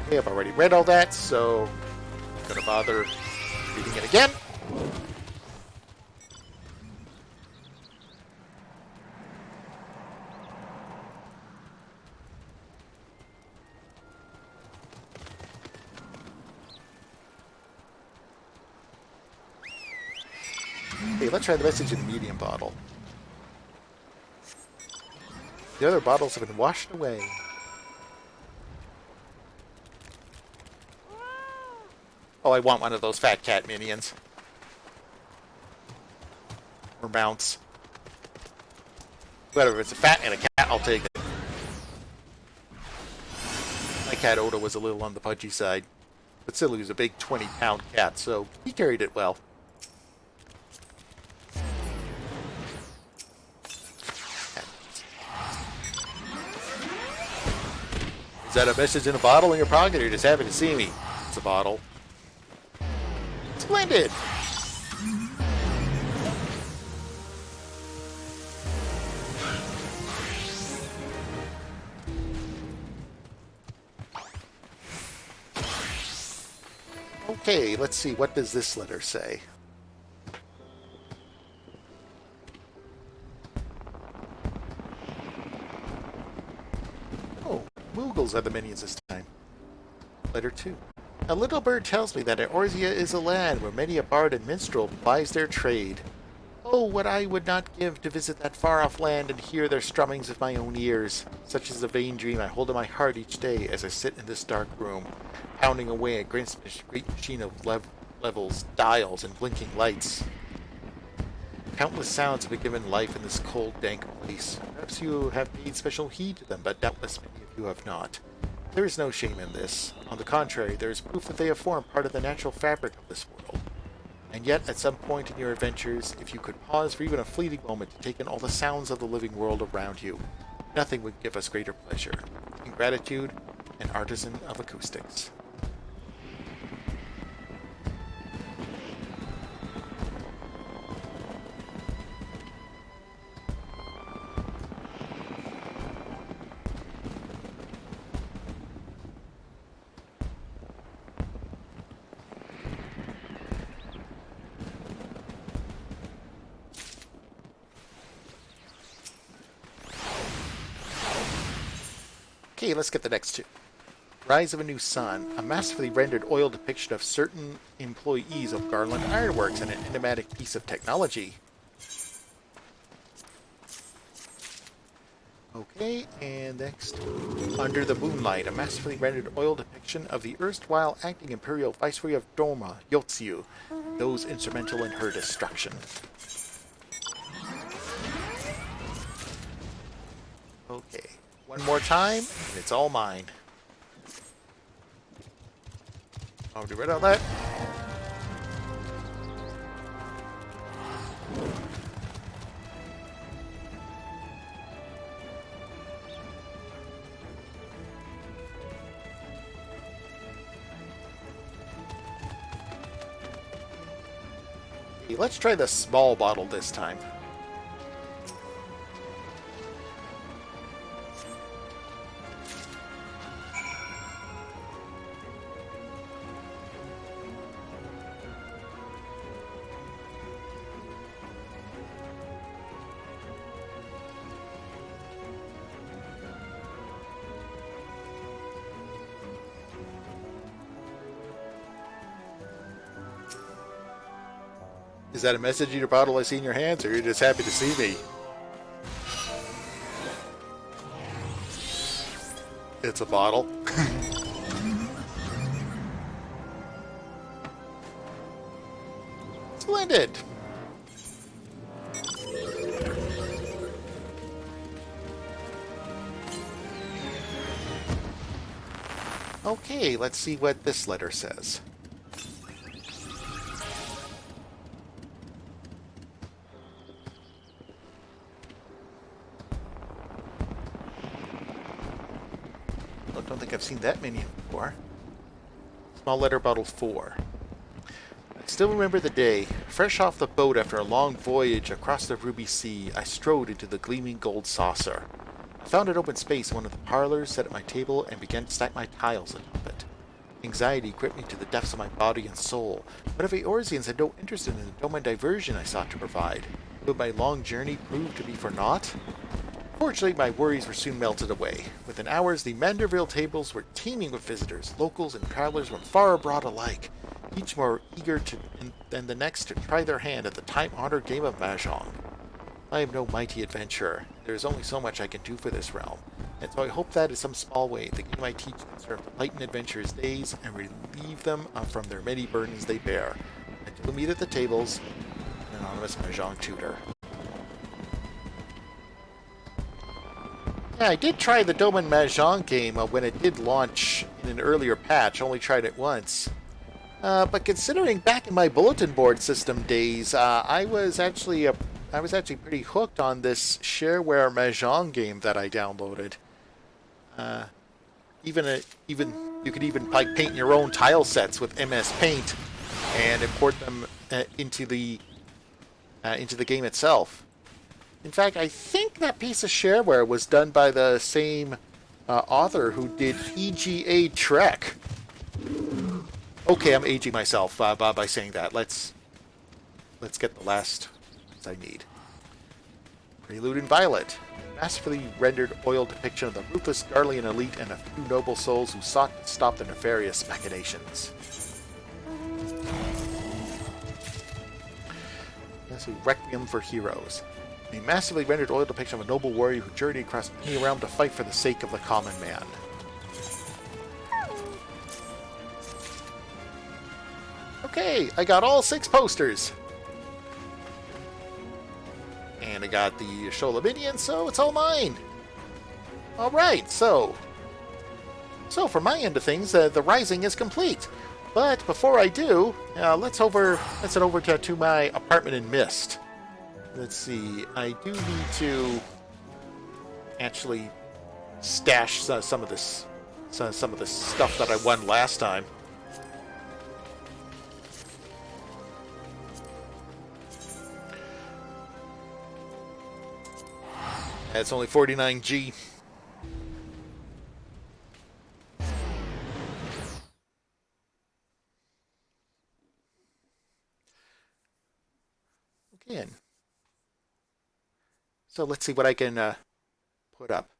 Okay, I've already read all that, so I'm not going to bother reading it again. Okay, let's try the message in the medium bottle. The other bottles have been washed away. Oh, I want one of those fat cat minions. Or mounts. Whatever, if it's a fat and a cat, I'll take it. My cat Oda was a little on the pudgy side. But still, he was a big 20-pound cat, so he carried it well. Is that a message in a bottle in your pocket, or you're just happy to see me? It's a bottle. Splendid! Okay, let's see. What does this letter say? Oh, Moogles are the minions this time. Letter 2. A little bird tells me that Eorzea is a land where many a bard and minstrel plies their trade. Oh, what I would not give to visit that far-off land and hear their strummings with my own ears. Such is the vain dream I hold in my heart each day as I sit in this dark room, pounding away a great machine of levels, dials, and blinking lights. Countless sounds have been given life in this cold, dank place. Perhaps you have paid special heed to them, but doubtless many of you have not. There is no shame in this. On the contrary, there is proof that they have formed part of the natural fabric of this world. And yet, at some point in your adventures, if you could pause for even a fleeting moment to take in all the sounds of the living world around you, nothing would give us greater pleasure. In gratitude, an artisan of acoustics. Okay, let's get the next 2. Rise of a New Sun, a masterfully rendered oil depiction of certain employees of Garland Ironworks and an enigmatic piece of technology. Okay, and next, Under the Moonlight, a masterfully rendered oil depiction of the erstwhile acting Imperial Viceroy of Doma, Yotsu, those instrumental in her destruction. Okay, one more time, and it's all mine. Already read all that. Okay, let's try the small bottle this time. Is that a message in your bottle I see in your hands, or you're just happy to see me? It's a bottle. Splendid! Okay, let's see what this letter says. I don't think I've seen that many before. Small letter bottle 4. I still remember the day. Fresh off the boat after a long voyage across the ruby sea, I strode into the gleaming gold saucer. I found an open space in one of the parlors, sat at my table, and began to stack my tiles atop it. Anxiety gripped me to the depths of my body and soul. But if Eorzeans had no interest in the domain diversion I sought to provide, would my long journey prove to be for naught? Fortunately, my worries were soon melted away. Within hours, the Manderville tables were teeming with visitors, locals and travelers from far abroad alike, each more eager than the next to try their hand at the time-honored game of Mahjong. I am no mighty adventurer. There is only so much I can do for this realm, and so I hope that in some small way the game I teach can serve to lighten adventurers' days and relieve them from their many burdens they bear. Until we meet at the tables, an anonymous Mahjong tutor. Yeah, I did try the Domain Mahjong game when it did launch in an earlier patch. Only tried it once. But considering back in my bulletin board system days, I was actually pretty hooked on this shareware Mahjong game that I downloaded. Even you could even like paint your own tile sets with MS Paint and import them into the game itself. In fact, I think that piece of shareware was done by the same author who did EGA Trek. Okay, I'm aging myself by saying that. Let's get the last I need. Prelude in Violet. A masterfully rendered oil depiction of the ruthless Garlean elite and a few noble souls who sought to stop the nefarious machinations. That's a Requiem for Heroes. A massively rendered oil depiction of a noble warrior who journeyed across any realm to fight for the sake of the common man. Okay, I got all 6 posters. And I got the Shola Minion, so it's all mine. Alright, so from my end of things, the Rising is complete. But before I do, let's head over to my apartment in Mist. Let's see, I do need to actually stash some of this stuff that I won last time. That's only 49G. Again. So let's see what I can put up.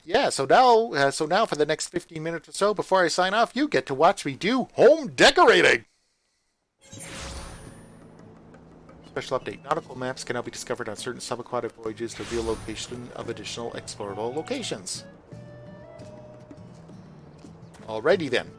Yeah, so now for the next 15 minutes or so before I sign off, you get to watch me do home decorating. Special update. Nautical maps can now be discovered on certain subaquatic voyages to reveal location of additional explorable locations. Alrighty then.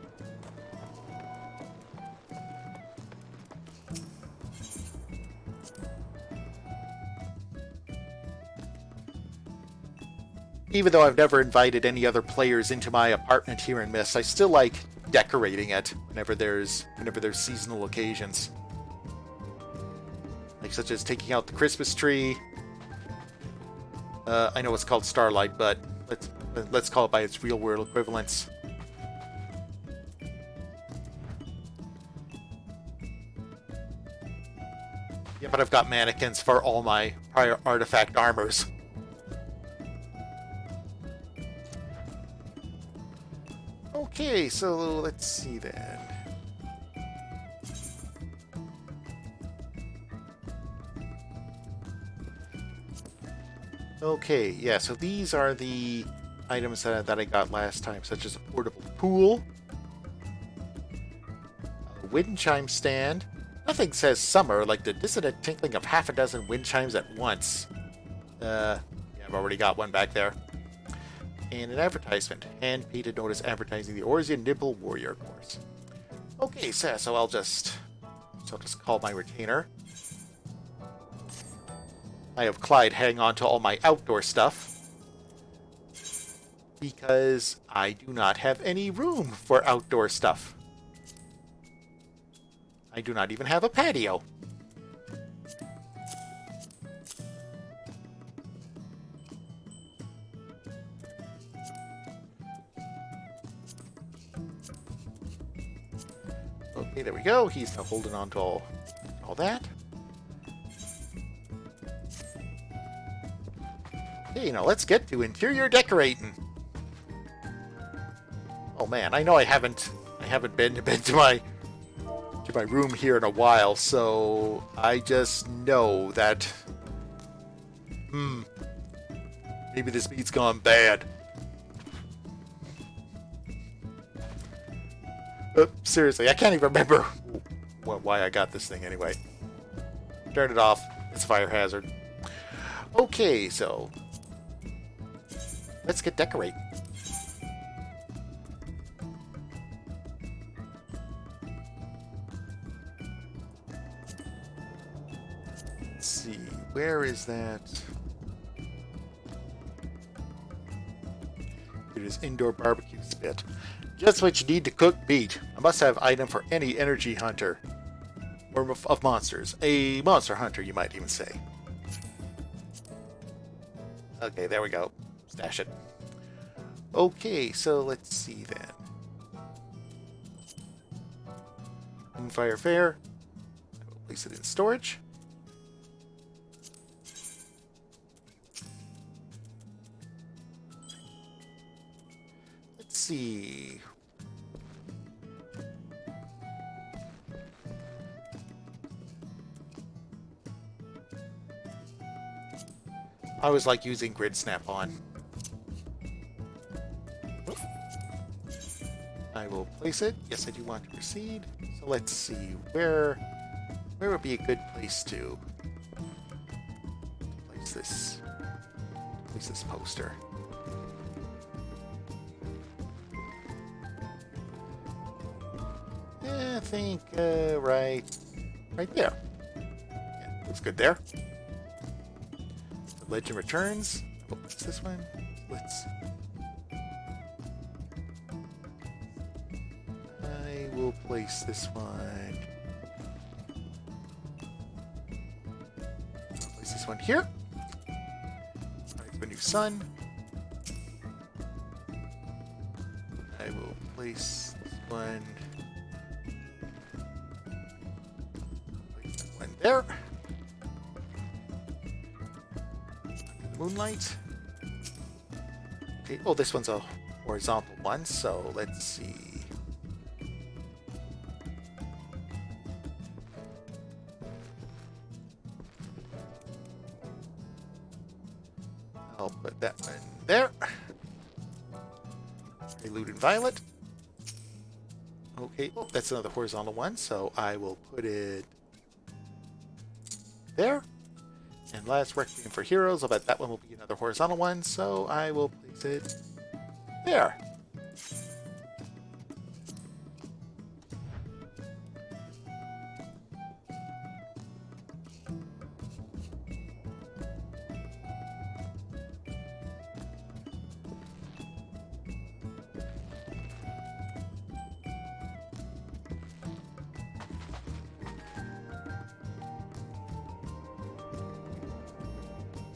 Even though I've never invited any other players into my apartment here in Mist, I still like decorating it whenever there's seasonal occasions. Like such as taking out the Christmas tree. I know it's called Starlight, but let's call it by its real world equivalents. Yeah, but I've got mannequins for all my prior artifact armors. Okay, so let's see then. Okay, yeah, so these are the items that I got last time, such as a portable pool, a wind chime stand. Nothing says summer, like the dissonant tinkling of half a dozen wind chimes at once. Yeah, I've already got one back there. And an advertisement. Hand-painted notice advertising the Orzian Nibble Warrior course. Okay, so I'll just call my retainer. I have Clyde hang on to all my outdoor stuff because I do not have any room for outdoor stuff. I do not even have a patio. Okay, there we go. He's now holding on to all that. Okay, now let's get to interior decorating. Oh man, I know I haven't been to my room here in a while, so I just know that maybe this meat's gone bad. Seriously, I can't even remember why I got this thing anyway. Turn it off. It's a fire hazard. Okay, so let's get decorating. Let's see, where is that? It is indoor barbecue spit. Just what you need to cook meat. A must-have item for any energy hunter. Or of monsters. A monster hunter, you might even say. Okay, there we go. Stash it. Okay, so let's see then. Moonfire Fair. I will place it in storage. Let's see. I always like using grid snap-on. I will place it. Yes, I do want to proceed. So let's see, where would be a good place to place this poster? Yeah, I think right there. Yeah, looks good there. The Legend Returns. Oh, what's this one? I will place this one. I'll place this one here. Alright, the new sun. I will place this one. Place that one there. Moonlight. Okay, oh, this one's a horizontal one, so let's see. I'll put that one there. Prelude and Violet. Okay, oh, that's another horizontal one, so I will put it there. And last Requiem for Heroes, I'll bet that one will be another horizontal one, so I will place it there.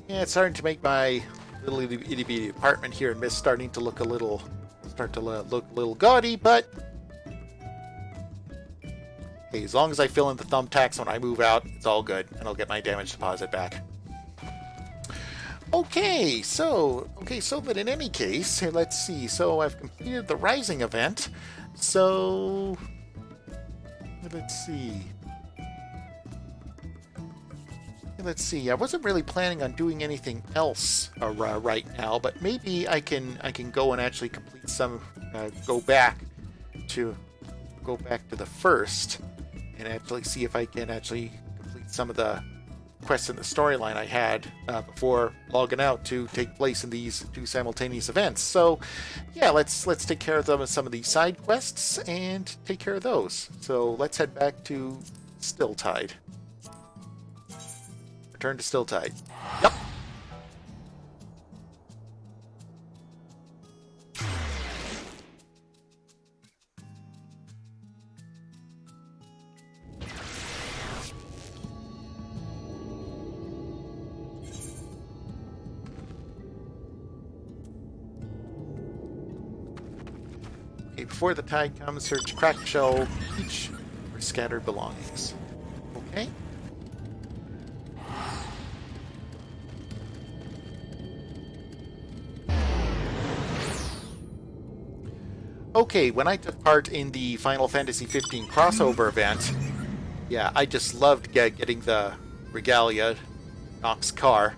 Yeah, it's starting to make my little itty bitty apartment here in Mist starting to look look a little gaudy, but hey, as long as I fill in the thumbtacks when I move out, it's all good, and I'll get my damage deposit back. Okay, so but in any case, let's see. So I've completed the Rising event. So let's see. Let's see. I wasn't really planning on doing anything else right now, but maybe I can go and actually complete some. Go back to the first, and actually see if I can actually complete some of the quests in the storyline I had before logging out to take place in these two simultaneous events. So, yeah, let's take care of some of these side quests and take care of those. So let's head back to Stilltide. Return to Stilltide. Yep. Okay, before the tide comes, search cracked shell each for scattered belongings. Okay. Okay, when I took part in the Final Fantasy XV crossover event, yeah, I just loved getting the Regalia, Nox car.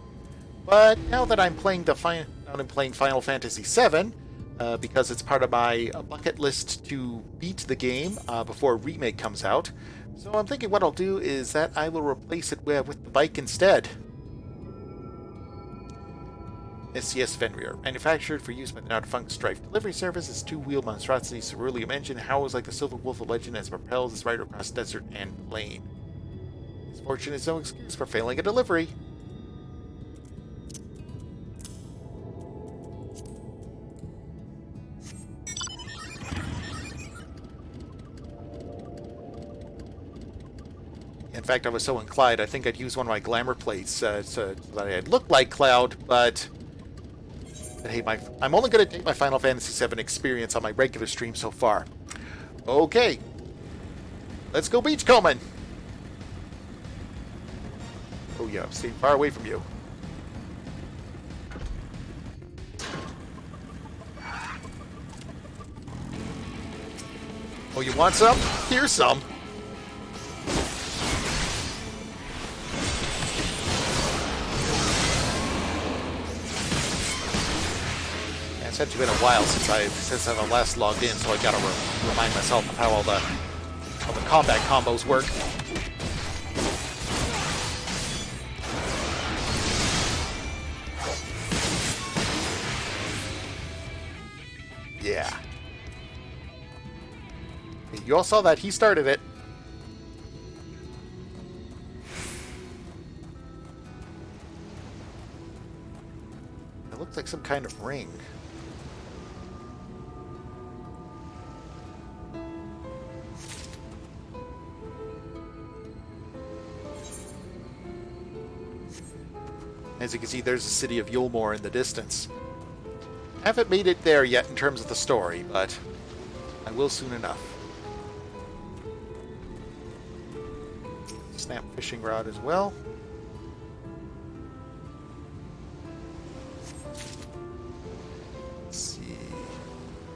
But now that I'm playing Final Fantasy VII, because it's part of my bucket list to beat the game before Remake comes out, so I'm thinking what I'll do is that I will replace it with the bike instead. SCS Fenrir, manufactured for use by the now-defunct Strife delivery service, its two-wheel monstrosity ceruleum engine howls like the Silver Wolf of Legend as it propels its rider across desert and plain. His fortune is no excuse for failing a delivery. In fact, I was so inclined, I think I'd use one of my glamour plates so that I'd look like Cloud, but hey, I'm only going to take my Final Fantasy VII experience on my regular stream so far. Okay. Let's go beachcombing. Oh yeah, I'm staying far away from you. Oh, you want some? Here's some. It's actually been a while since I've last logged in, so I gotta remind myself of how all the combat combos work. Yeah. You all saw that. He started it. It looks like some kind of ring. As you can see, there's the city of Yulmore in the distance. I haven't made it there yet in terms of the story, but I will soon enough. Snap fishing rod as well. Let's see.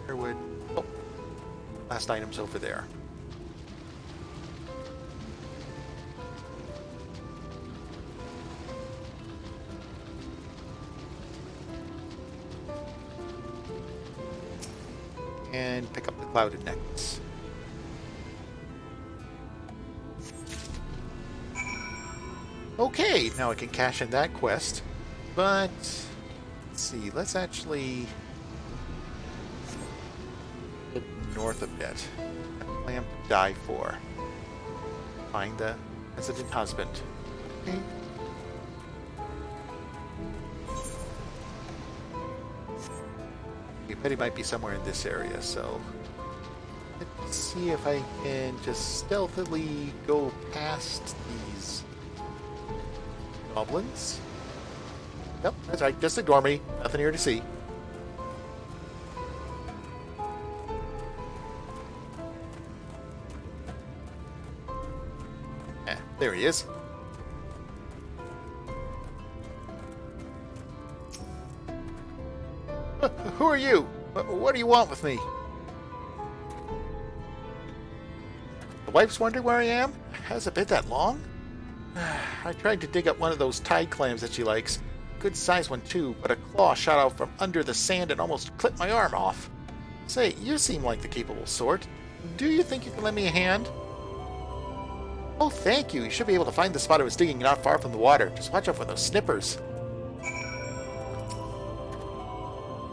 Where would... Oh, last item's over there. and pick up the clouded necklace. Okay, now I can cash in that quest. But let's see, let's actually get north a bit. Clam to die for. Find the resident husband. Okay. I bet he might be somewhere in this area, so let's see if I can just stealthily go past these goblins. Nope, that's right, just ignore me. Nothing here to see. There he is. Who are you? What do you want with me? The wife's wondering where I am? Has it been that long? I tried to dig up one of those tide clams that she likes. Good sized one too, but a claw shot out from under the sand and almost clipped my arm off. Say, you seem like the capable sort. Do you think you can lend me a hand? Oh, thank you. You should be able to find the spot I was digging not far from the water. Just watch out for those snippers.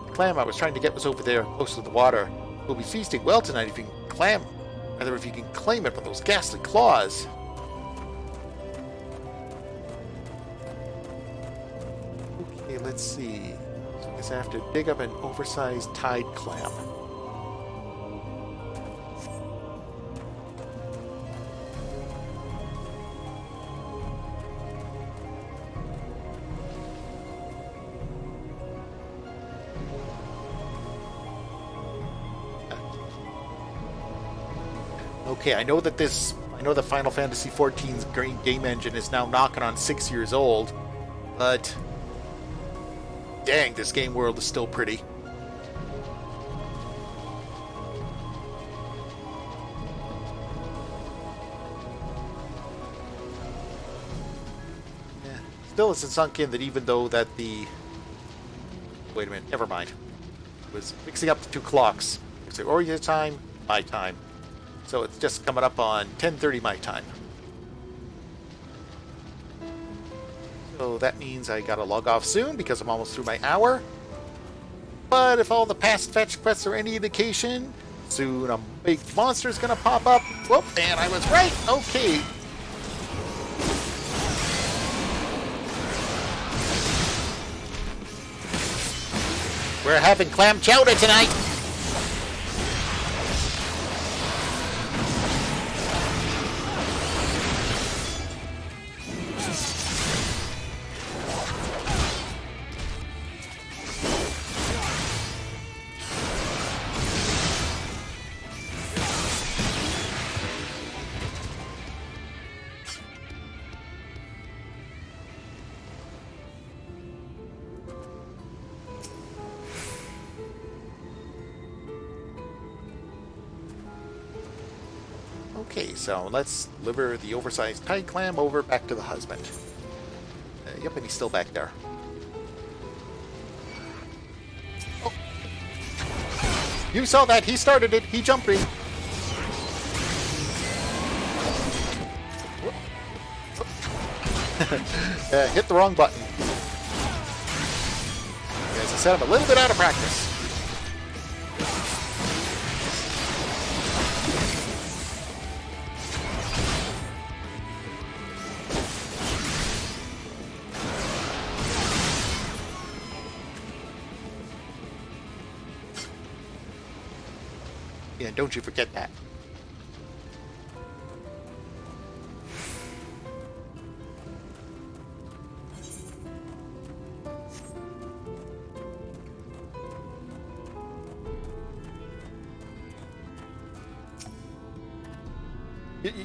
The clam I was trying to get was over there, close to the water. We'll be feasting well tonight if you can claim it from those ghastly claws. Okay, let's see. So I guess I have to dig up an oversized tide clam. Okay, I know that Final Fantasy XIV's game engine is now knocking on 6 years old, but dang, this game world is still pretty. Yeah, still hasn't sunk in that even though that the... Wait a minute, never mind. It was mixing up the two clocks. It's like, your time, my time. So it's just coming up on 10:30 my time. So that means I gotta log off soon because I'm almost through my hour. But if all the past fetch quests are any indication, soon a big monster's gonna pop up. Whoop, and I was right! Okay. We're having clam chowder tonight! Okay, so let's deliver the oversized tide clam over back to the husband. Yep, and he's still back there. Oh. You saw that! He started it! He jumped in! Hit the wrong button. As I said, I'm a little bit out of practice. Yeah, don't you forget that.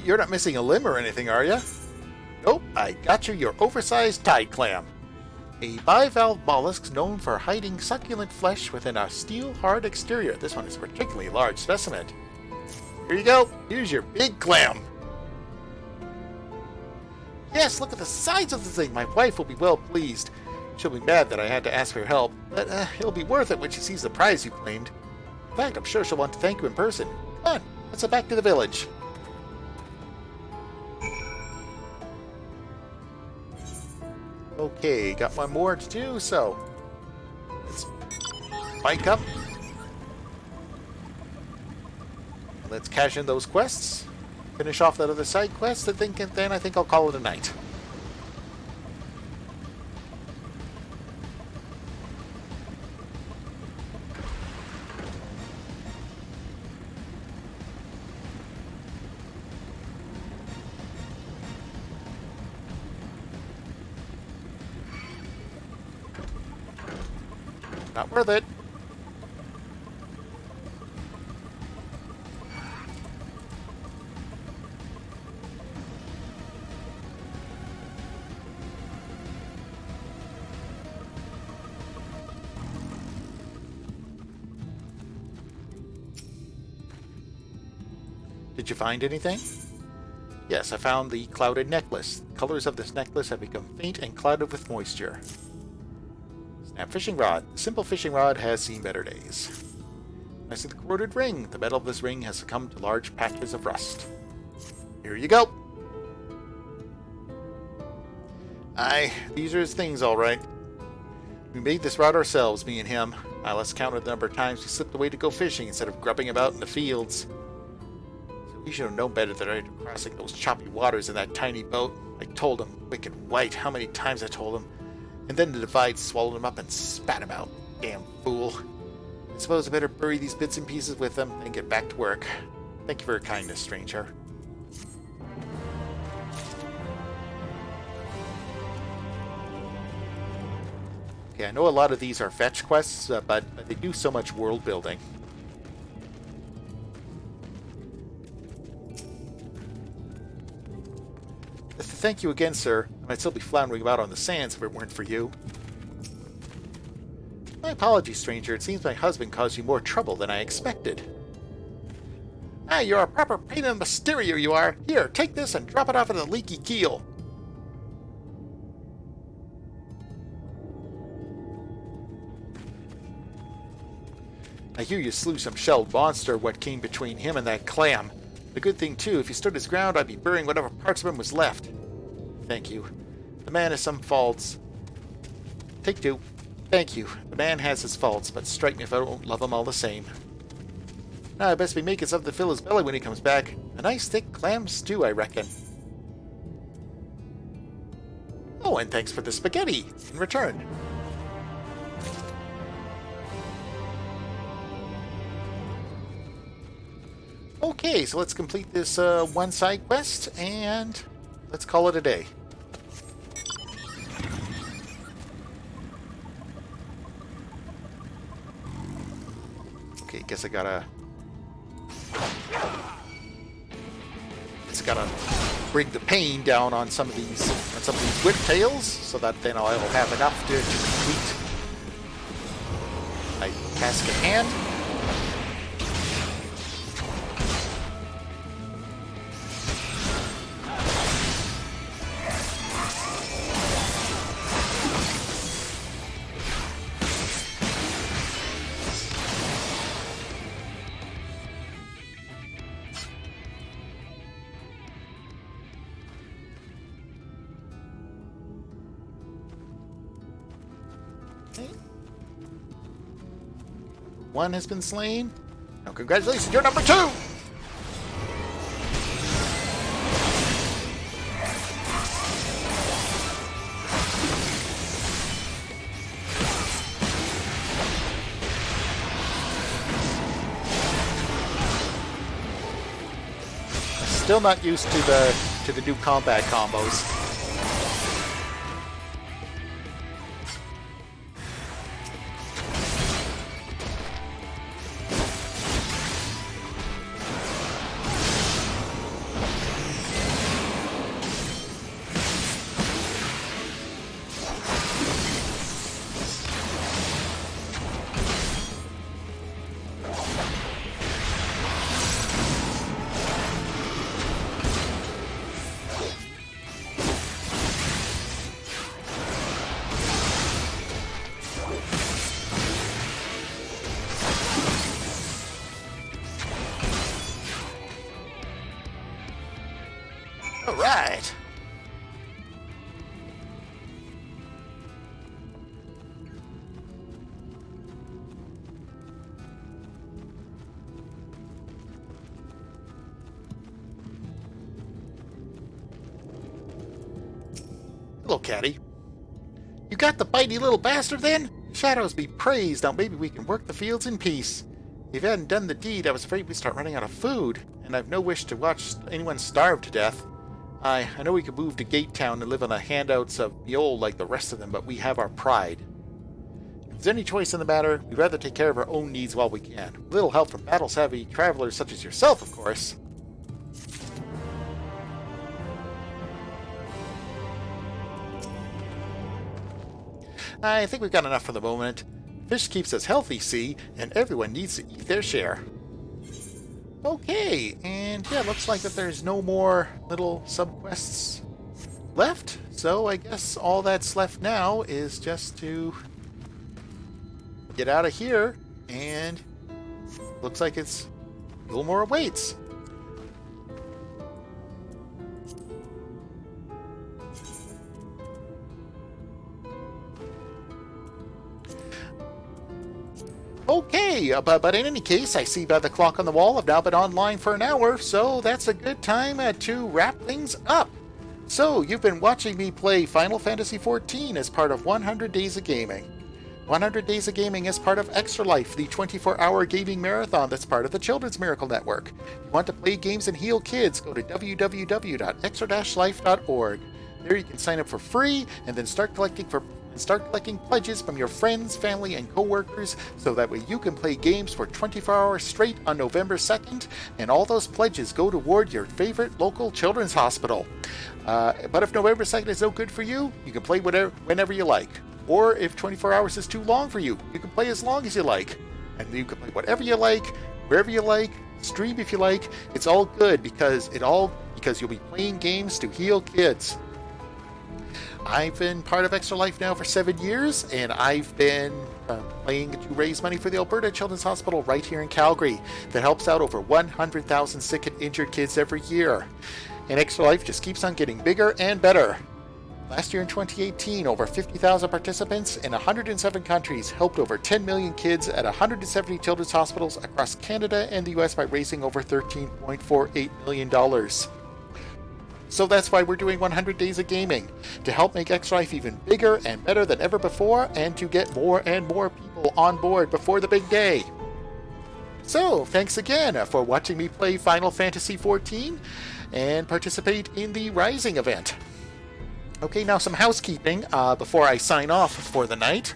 You're not missing a limb or anything, are you? Nope, I got you your oversized tide clam. A bivalve mollusk known for hiding succulent flesh within a steel-hard exterior. This one is a particularly large specimen. Here you go. Here's your big clam. Yes, look at the size of the thing. My wife will be well pleased. She'll be mad that I had to ask for help, but it'll be worth it when she sees the prize you claimed. In fact, I'm sure she'll want to thank you in person. Come on, let's head back to the village. Okay, got one more to do, so let's bike up. Let's cash in those quests. Finish off that other side quest, and then I think I'll call it a night. Not worth it. Did you find anything? Yes, I found the clouded necklace. The colors of this necklace have become faint and clouded with moisture. Snap fishing rod. The simple fishing rod has seen better days. I see the corroded ring. The metal of this ring has succumbed to large patches of rust. Here you go. Aye, these are his things, all right. We made this rod ourselves, me and him. Now let's count the number of times we slipped away to go fishing instead of grubbing about in the fields. So we should have known better than crossing those choppy waters in that tiny boat. I told him, wicked white, how many times I told him. And then the divide swallowed him up and spat him out. Damn fool. I suppose I better bury these bits and pieces with them and get back to work. Thank you for your kindness, stranger. Okay, I know a lot of these are fetch quests, but they do so much world building. Thank you again, sir. I might still be floundering about on the sands if it weren't for you. My apologies, stranger. It seems my husband caused you more trouble than I expected. Ah, you're a proper pain in the stereo, you are. Here, take this and drop it off at the leaky keel. I hear you slew some shelled monster what came between him and that clam. The good thing, too, if he stood his ground, I'd be burying whatever parts of him was left. Thank you. The man has some faults. Take two. Thank you. The man has his faults, but strike me if I don't love him all the same. Now I best be making something to fill his belly when he comes back. A nice thick clam stew, I reckon. Oh, and thanks for the spaghetti in return. Okay, so let's complete this one side quest, and let's call it a day. Okay, guess I gotta bring the pain down on some of these whiptails, so that then I'll have enough to complete my task at hand. One has been slain. Now, congratulations, you're number 2! Still not used to the new combat combos. right. Hello, Caddy. You got the bitey little bastard then? Shadows be praised. Now maybe we can work the fields in peace. If you hadn't done the deed, I was afraid we'd start running out of food, and I've no wish to watch anyone starve to death. I know we could move to Gate Town and live on the handouts of Mule like the rest of them, but we have our pride. If there's any choice in the matter, we'd rather take care of our own needs while we can. A little help from battle-savvy travelers such as yourself, of course. I think we've got enough for the moment. Fish keeps us healthy, see, and everyone needs to eat their share. Okay, and yeah, looks like that there's no more little sub-quests left, so I guess all that's left now is just to get out of here, and looks like it's a little more awaits. Okay, but in any case, I see by the clock on the wall I've now been online for an hour, so that's a good time to wrap things up. So, you've been watching me play Final Fantasy XIV as part of 100 Days of Gaming. 100 Days of Gaming is part of Extra Life, the 24-hour gaming marathon that's part of the Children's Miracle Network. If you want to play games and heal kids, go to www.extra-life.org. There you can sign up for free and then start collecting pledges from your friends, family, and co-workers so that way you can play games for 24 hours straight on November 2nd, and all those pledges go toward your favorite local children's hospital. But if November 2nd is no good for you, you can play whenever you like. Or if 24 hours is too long for you, you can play as long as you like. And you can play whatever you like, wherever you like, stream if you like. It's all good because you'll be playing games to heal kids. I've been part of Extra Life now for 7 years, and I've been playing to raise money for the Alberta Children's Hospital right here in Calgary that helps out over 100,000 sick and injured kids every year. And Extra Life just keeps on getting bigger and better. Last year in 2018, over 50,000 participants in 107 countries helped over 10 million kids at 170 children's hospitals across Canada and the US by raising over $13.48 million. So that's why we're doing 100 Days of Gaming, to help make Extra Life even bigger and better than ever before, and to get more and more people on board before the big day. So, thanks again for watching me play Final Fantasy XIV and participate in the Rising event. Okay, now some housekeeping before I sign off for the night.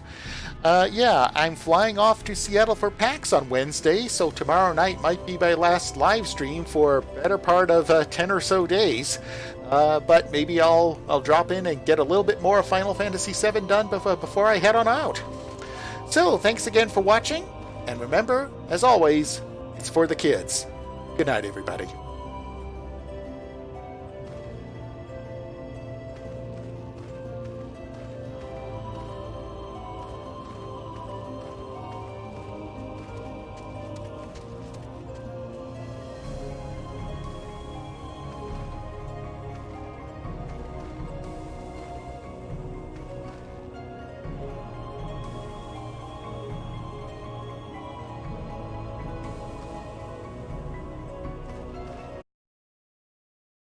I'm flying off to Seattle for PAX on Wednesday, so tomorrow night might be my last live stream for a better part of 10 or so days. But maybe I'll drop in and get a little bit more of Final Fantasy VII done before I head on out. So, thanks again for watching, and remember, as always, it's for the kids. Good night, everybody.